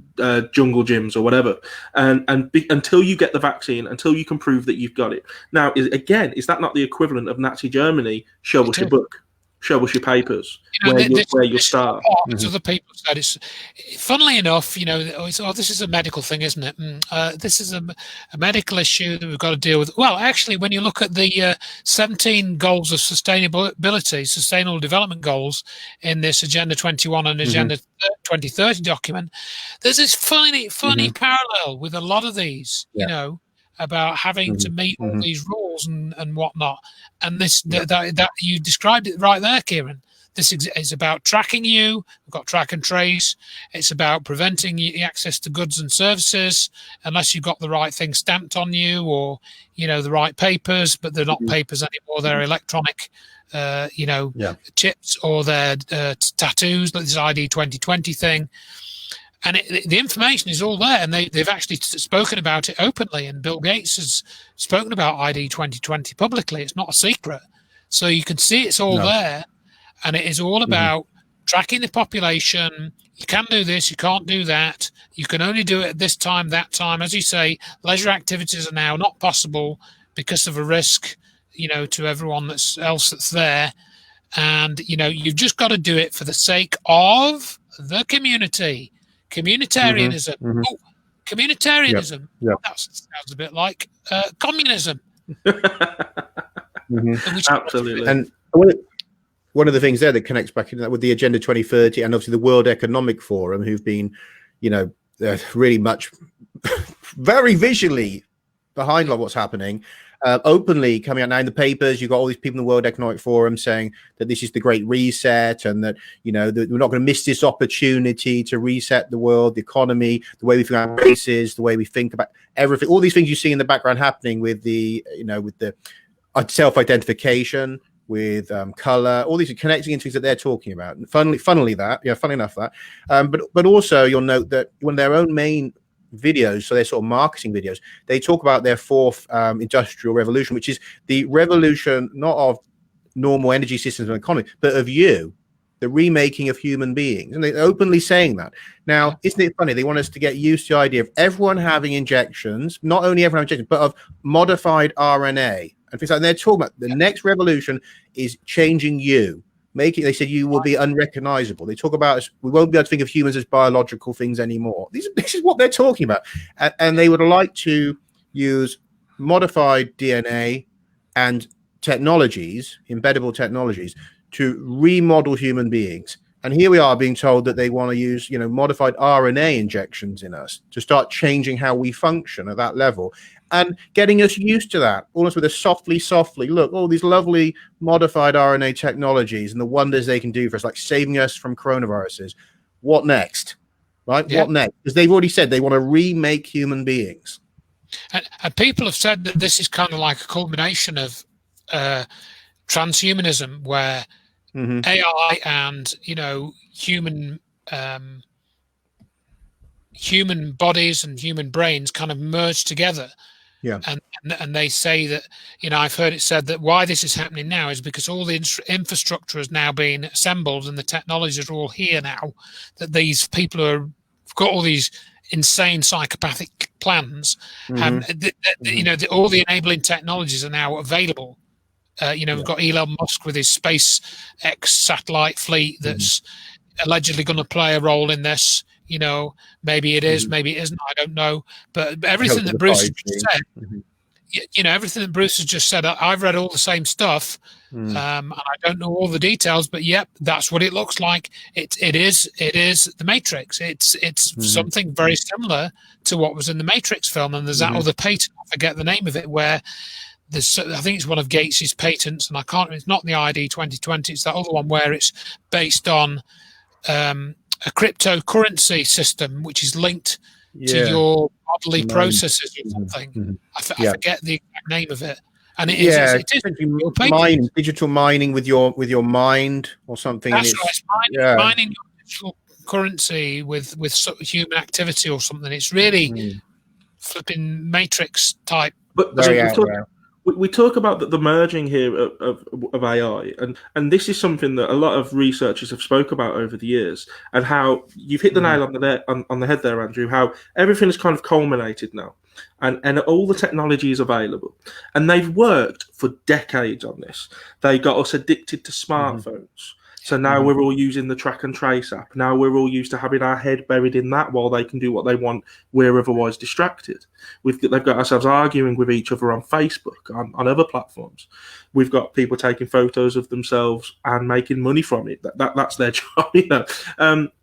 jungle gyms or whatever. Until you get the vaccine, until you can prove that you've got it. Now, is that not the equivalent of Nazi Germany? Show us your book. Show us your papers, where you'll start. Other people said it's, funnily enough, this is a medical thing, isn't it? This is a medical issue that we've got to deal with. Well, actually, when you look at the 17 goals of sustainability, sustainable development goals in this Agenda 21 and Agenda 2030 document, there's this funny parallel with a lot of these, about having to meet all these rules and whatnot. And this that you described it right there, Kieran. This is about tracking you. We've got track and trace. It's about preventing the access to goods and services unless you've got the right thing stamped on you or, the right papers, but they're not papers anymore. They're electronic, chips or they're tattoos, like this ID 2020 thing. And the information is all there, and they've actually spoken about it openly. And Bill Gates has spoken about ID 2020 publicly. It's not a secret. So you can see it's all there. And it is all about tracking the population. You can do this, you can't do that. You can only do it at this time, that time. As you say, leisure activities are now not possible because of a risk, to everyone else that's there. And, you've just got to do it for the sake of the community. Communitarianism. Oh, communitarianism. Yep. That sounds a bit like communism. Absolutely. And one of the things there that connects back in that with the Agenda 2030 and obviously the World Economic Forum, who've been, really much very visually behind what's happening, openly coming out now in the papers. You've got all these people in the World Economic Forum saying that this is the Great Reset and that, that we're not going to miss this opportunity to reset the world, the economy, the way we think about races, the way we think about everything. All these things you see in the background happening with the, with the self-identification, with color, all these connecting into things that they're talking about. And funnily enough that. But also you'll note that one of their own main videos, so they're sort of marketing videos, they talk about their fourth industrial revolution, which is the revolution not of normal energy systems and economy, but of the remaking of human beings. And they're openly saying that. Now, isn't it funny? They want us to get used to the idea of everyone having injections, not only everyone having injections, but of modified RNA and things like that. And they're talking about the next revolution is changing you. They said you will be unrecognizable. They talk about we won't be able to think of humans as biological things anymore. This is what they're talking about. And they would like to use modified DNA and technologies, embeddable technologies, to remodel human beings. And here we are being told that they want to use, modified RNA injections in us to start changing how we function at that level and getting us used to that, almost with a softly, look, all these lovely modified RNA technologies and the wonders they can do for us, like saving us from coronaviruses. What next? Right? Yeah. What next? Because they've already said they want to remake human beings. And people have said that this is kind of like a culmination of transhumanism, where AI and human human bodies and human brains kind of merge together. Yeah. And they say that, I've heard it said that why this is happening now is because all the infrastructure is now being assembled and the technologies are all here now, that these people have got all these insane psychopathic plans, and all the enabling technologies are now available. We've got Elon Musk with his SpaceX satellite fleet that's allegedly going to play a role in this. Maybe it is, maybe it isn't. I don't know. But everything that Bruce has just said, everything that Bruce has just said, I've read all the same stuff, and I don't know all the details. But yep, that's what it looks like. It is the Matrix. It's something very similar to what was in the Matrix film. And there's that other patent, I forget the name of it, where I think it's one of Gates's patents, and it's not the ID 2020. It's that other one where it's based on a cryptocurrency system which is linked to your bodily processes or something. I forget the exact name of it. And it is digital mining with your mind or something. That's right. It's mining your digital currency with human activity or something. It's really flipping Matrix type. But we talk about the merging here of AI, and this is something that a lot of researchers have spoke about over the years, and how you've hit the nail on the head there, Andrew, how everything is kind of culminated now, and all the technology is available, and they've worked for decades on this. They got us addicted to smartphones. So now we're all using the track and trace app. Now we're all used to having our head buried in that while they can do what they want. We're otherwise distracted. They've got ourselves arguing with each other on Facebook, on other platforms. We've got people taking photos of themselves and making money from it. That's their job,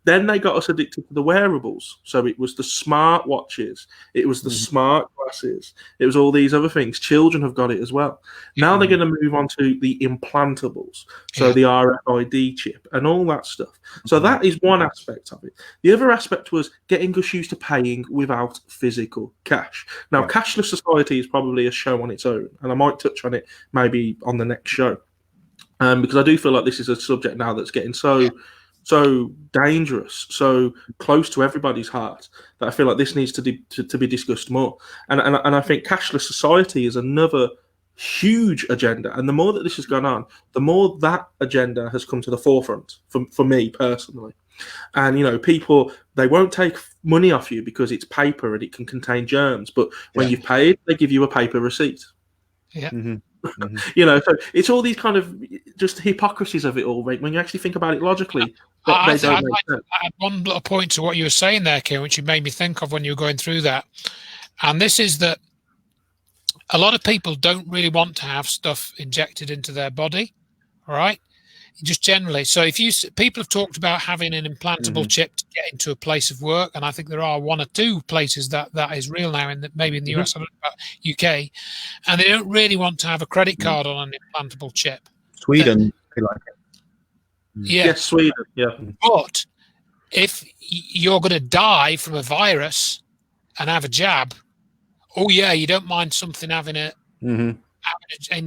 Then they got us addicted to the wearables. So it was the smart watches. It was the smart glasses. It was all these other things. Children have got it as well. Now they're going to move on to the implantables. So the RFID chip and all that stuff. So that is one aspect of it. The other aspect was getting us used to paying without physical cash. Now, cashless society is probably a show on its own, and I might touch on it maybe on the next show, because I do feel like this is a subject now that's getting so dangerous, so close to everybody's heart, that I feel like this needs to be discussed more. And I think cashless society is another huge agenda, and the more that this has gone on, the more that agenda has come to the forefront for me personally. And people, they won't take money off you because it's paper and it can contain germs, but when you've paid, they give you a paper receipt. So it's all these kind of just hypocrisies of it all, right? When you actually think about it logically, I'd add one little point to what you were saying there, Kieran, which you made me think of when you were going through that. And this is that a lot of people don't really want to have stuff injected into their body, all right? Just generally. So people have talked about having an implantable chip to get into a place of work, and I think there are one or two places that is real now, maybe in the US, I don't know about UK, and they don't really want to have a credit card on an implantable chip. Sweden, they like it. Yes, Sweden, yeah. But if you're going to die from a virus and have a jab, you don't mind something having it in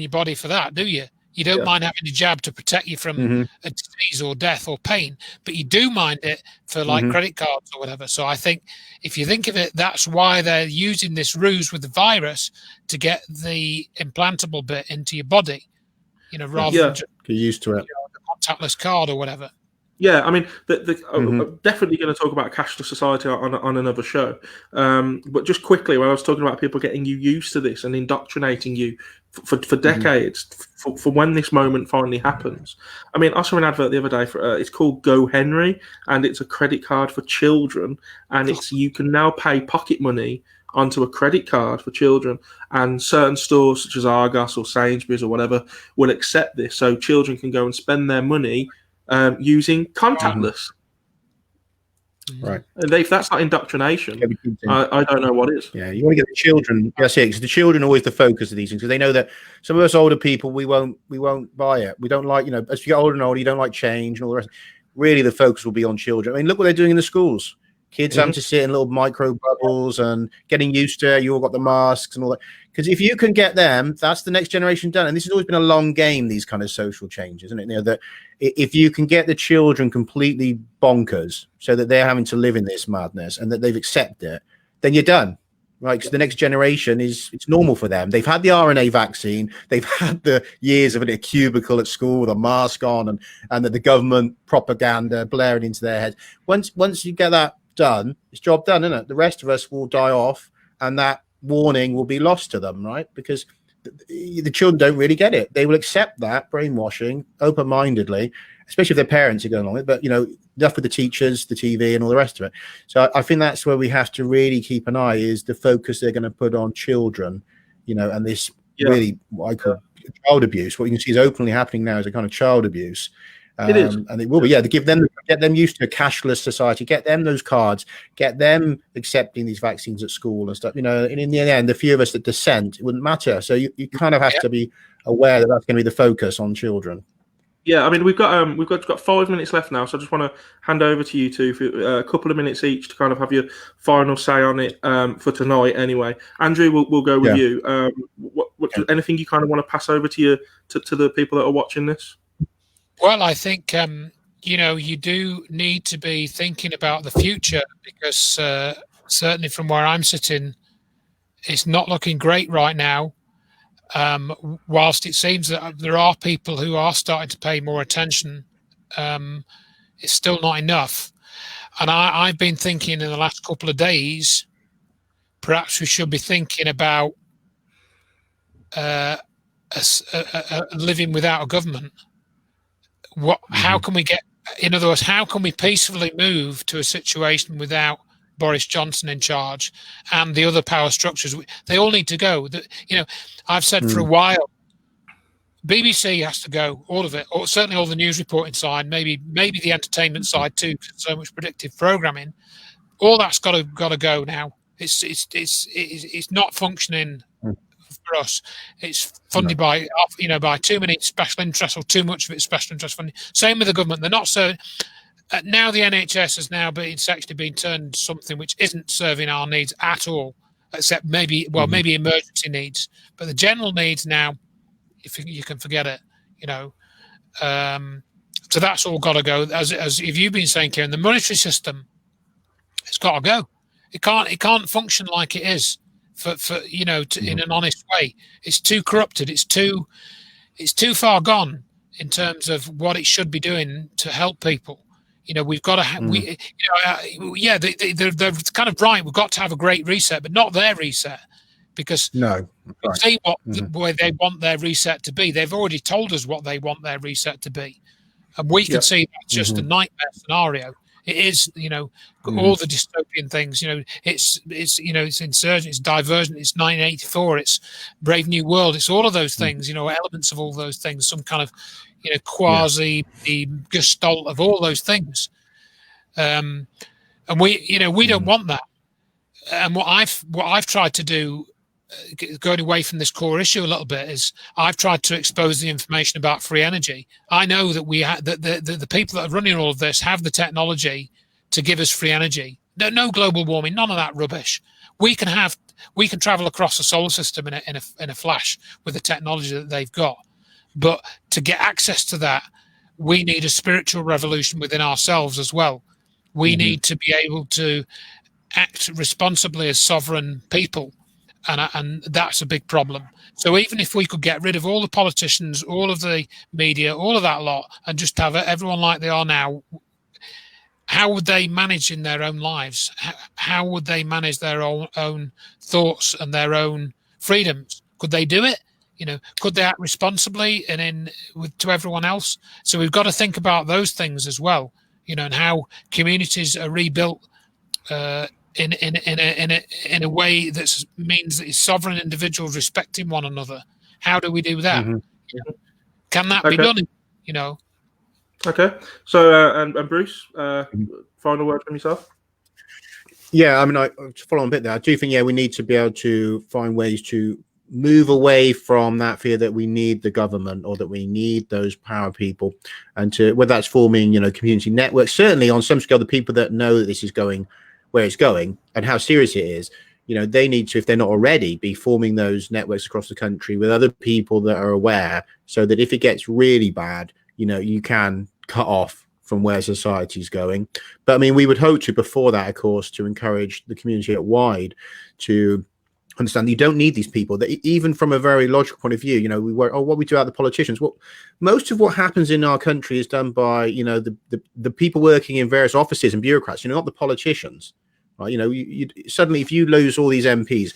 your body for that, do you? You don't mind having a jab to protect you from a disease or death or pain, but you do mind it for credit cards or whatever. So I think if you think of it, that's why they're using this ruse with the virus to get the implantable bit into your body, rather than just get used to it. A contactless card or whatever. Yeah, I mean, I'm definitely going to talk about cashless society on another show. But just quickly, when I was talking about people getting you used to this and indoctrinating you for decades, for when this moment finally happens. I mean, I saw an advert the other day for it's called Go Henry, and it's a credit card for children, and you can now pay pocket money onto a credit card for children, and certain stores such as Argos or Sainsbury's or whatever will accept this, so children can go and spend their money using contactless. Right. And if that's not indoctrination, I don't know what is. Yeah, you want to get the children. Yes, because the children are always the focus of these things, because they know that some of us older people, we won't buy it. We don't like, as you get older and older, you don't like change and all the rest. Really, the focus will be on children. I mean, look what they're doing in the schools. Kids having to sit in little micro bubbles and getting used to it. You all got the masks and all that. Because if you can get them, that's the next generation done. And this has always been a long game, these kind of social changes, isn't it? You know, that if you can get the children completely bonkers so that they're having to live in this madness and that they've accepted it, then you're done. Right, because the next generation it's normal for them. They've had the RNA vaccine. They've had the years of it in a cubicle at school with a mask on and the government propaganda blaring into their heads. Once you get that done, it's job done, isn't it? The rest of us will die off, and that warning will be lost to them, right? Because the children don't really get it. They will accept that brainwashing open-mindedly, especially if their parents are going along with it. But, you know, enough with the teachers, the TV, and all the rest of it. So I think that's where we have to really keep an eye, is the focus they're going to put on children, you know, and this really what I call child abuse. What you can see is openly happening now is a kind of child abuse. It is. And it will be, to get them used to a cashless society, get them those cards, get them accepting these vaccines at school and stuff, you know, and in the end, the few of us that dissent, it wouldn't matter. So you kind of have to be aware that that's going to be the focus on children. Yeah, I mean, we've got 5 minutes left now, so I just want to hand over to you two for a couple of minutes each to kind of have your final say on it for tonight. Anyway, Andrew, we'll go with you. Anything you kind of want to pass over to the people that are watching this? Well, I think you know, you do need to be thinking about the future, because certainly from where I'm sitting, it's not looking great right now. Whilst it seems that there are people who are starting to pay more attention, it's still not enough. And I've been thinking in the last couple of days, perhaps we should be thinking about living without a government. How can we get, in other words, how can we peacefully move to a situation without Boris Johnson in charge and the other power structures? They all need to go. You know, I've said for a while, BBC has to go, all of it, or certainly all the news reporting side, maybe the entertainment side too, so much predictive programming. All that's got to go now. It's not functioning for us. It's funded by too many special interests, or too much of it special interest funding. Same with the government. They're not so. Now the NHS has now actually been turned into something which isn't serving our needs at all, except maybe emergency needs. But the general needs now, if you can forget it, you know. So that's all got to go. As if you've been saying, Kieran, the monetary system, it's got to go. It can't function like it is for in an honest way. It's too corrupted. It's too far gone in terms of what it should be doing to help people. You know, we've got to. They're kind of right. We've got to have a great reset, but not their reset, because see where they want their reset to be. They've already told us what they want their reset to be, and we can see that's just a nightmare scenario. It is, all the dystopian things. It's insurgent, it's divergent, it's 1984, it's Brave New World, it's all of those things. Elements of all those things, some kind of quasi the gestalt of all those things. And we don't want that. And what I've tried to do, going away from this core issue a little bit, is I've tried to expose the information about free energy. I know that the people that are running all of this have the technology to give us free energy. No global warming, none of that rubbish. We can travel across the solar system in a flash with the technology that they've got. But to get access to that, we need a spiritual revolution within ourselves as well. We need to be able to act responsibly as sovereign people. And that's a big problem. So even if we could get rid of all the politicians, all of the media, all of that lot, and just have everyone like they are now, how would they manage in their own lives? How would they manage their own thoughts and their own freedoms? Could they do it? Could they act responsibly and to everyone else? So we've got to think about those things as well, and how communities are rebuilt in a way that means that it's sovereign individuals respecting one another. How do we do that? Can that be done? Okay. So and Bruce, final word from yourself. Yeah, I mean, to follow on a bit there, I do think we need to be able to find ways to move away from that fear that we need the government or that we need those power people, and to whether that's forming community networks. Certainly on some scale, the people that know that this is going where it's going and how serious it is, they need to, if they're not already, be forming those networks across the country with other people that are aware, so that if it gets really bad, you can cut off from where society's going. But I mean, we would hope to, before that, of course, to encourage the community at wide to understand you don't need these people. That even from a very logical point of view, we worry, what we do out the politicians. Well, most of what happens in our country is done by the people working in various offices and bureaucrats. Not the politicians. Right? You suddenly, if you lose all these MPs,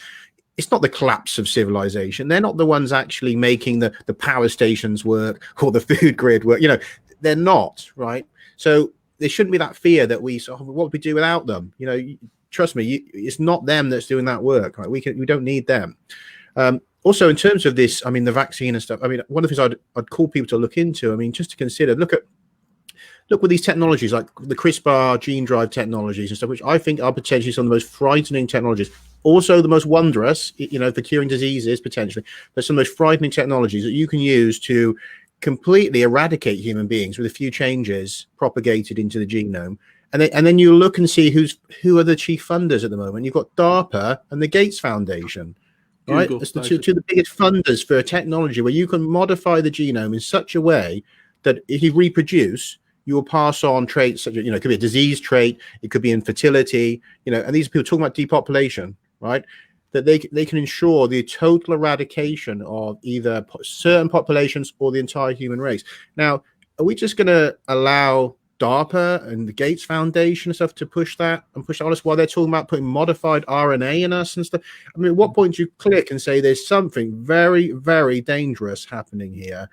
it's not the collapse of civilization. They're not the ones actually making the power stations work or the food grid work. They're not, right? So there shouldn't be that fear that what would we do without them? Trust me, it's not them that's doing that work, right? We don't need them. Also, in terms of this, I mean, the vaccine and stuff. I mean, one of the things I'd call people to look into. I mean, just to consider, look with these technologies like the CRISPR gene drive technologies and stuff, which I think are potentially some of the most frightening technologies. Also, the most wondrous, for curing diseases potentially. There's some of the most frightening technologies that you can use to completely eradicate human beings with a few changes propagated into the genome. And then you look and see who are the chief funders at the moment. You've got DARPA and the Gates Foundation, right? That's the two of the biggest funders for a technology where you can modify the genome in such a way that if you reproduce, you will pass on traits such as, it could be a disease trait, it could be infertility, and these are people talking about depopulation, right? That they can ensure the total eradication of either certain populations or the entire human race. Now, are we just going to allow DARPA and the Gates Foundation and stuff to push that on us while they're talking about putting modified RNA in us and stuff? I mean, at what point do you click and say there's something very, very dangerous happening here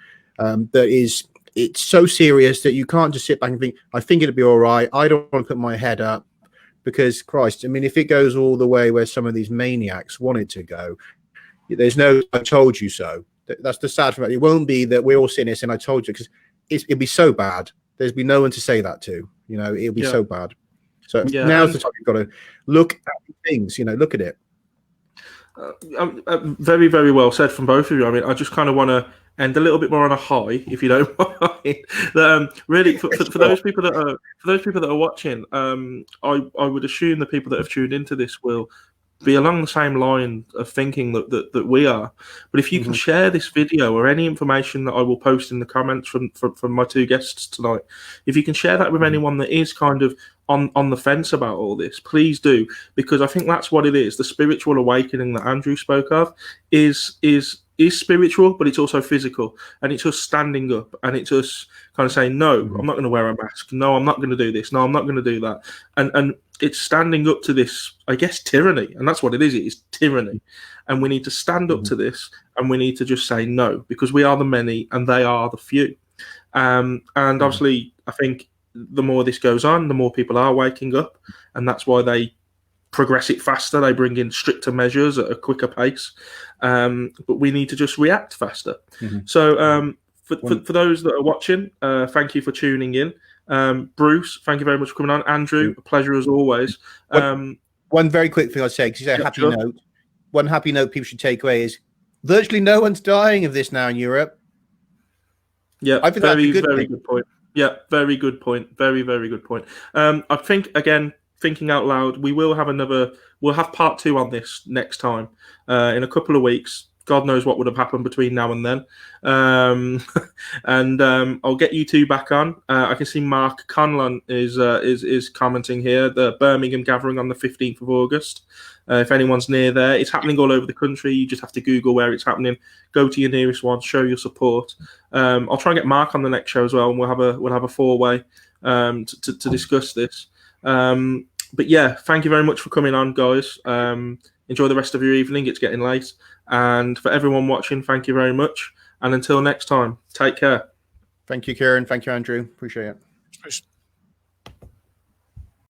it's so serious that you can't just sit back and think, I think it'll be all right. I don't want to put my head up. Because Christ, I mean, if it goes all the way where some of these maniacs wanted to go, there's no "I told you so." That's the sad thing. It won't be that we're all sitting here saying "I told you," because it'd be so bad. There's be no one to say that to. It'll be so bad. So now's the time you've got to look at things. Look at it. Very, very well said from both of you. I mean, I just kind of want to end a little bit more on a high, if you don't mind. Really, for those people that are watching, I would assume the people that have tuned into this will be along the same line of thinking that we are. But if you can share this video or any information that I will post in the comments from my two guests tonight, if you can share that with anyone that is kind of on the fence about all this, please do, because I think that's what it is. The spiritual awakening that Andrew spoke of is spiritual, but it's also physical, and it's us standing up, and it's us kind of saying, no, I'm not going to wear a mask. No, I'm not going to do this. No, I'm not going to do that. And it's standing up to this, I guess, tyranny, and that's what it is. It is tyranny, and we need to stand up to this, and we need to just say no, because we are the many and they are the few. And obviously, I think the more this goes on, the more people are waking up, and that's why they progress it faster. They bring in stricter measures at a quicker pace, but we need to just react faster. So for those that are watching, thank you for tuning in. Bruce, thank you very much for coming on. Andrew, a pleasure as always. One very quick thing I'd say, because you say happy note. One happy note people should take away is virtually no one's dying of this now in Europe. Yeah, I think very good point. Yeah, very good point. Very, very good point. I think, again, thinking out loud, we'll have part 2 on this next time in a couple of weeks. God knows what would have happened between now and then. And I'll get you two back on. I can see Mark Conlon is commenting here. The Birmingham gathering on the 15th of August. If anyone's near there, it's happening all over the country. You just have to Google where it's happening. Go to your nearest one. Show your support. I'll try and get Mark on the next show as well, and we'll have a 4-way to discuss this. But yeah, thank you very much for coming on, guys. Enjoy the rest of your evening. It's getting late. And for everyone watching, thank you very much. And until next time, take care. Thank you, Kieran. Thank you, Andrew. Appreciate it.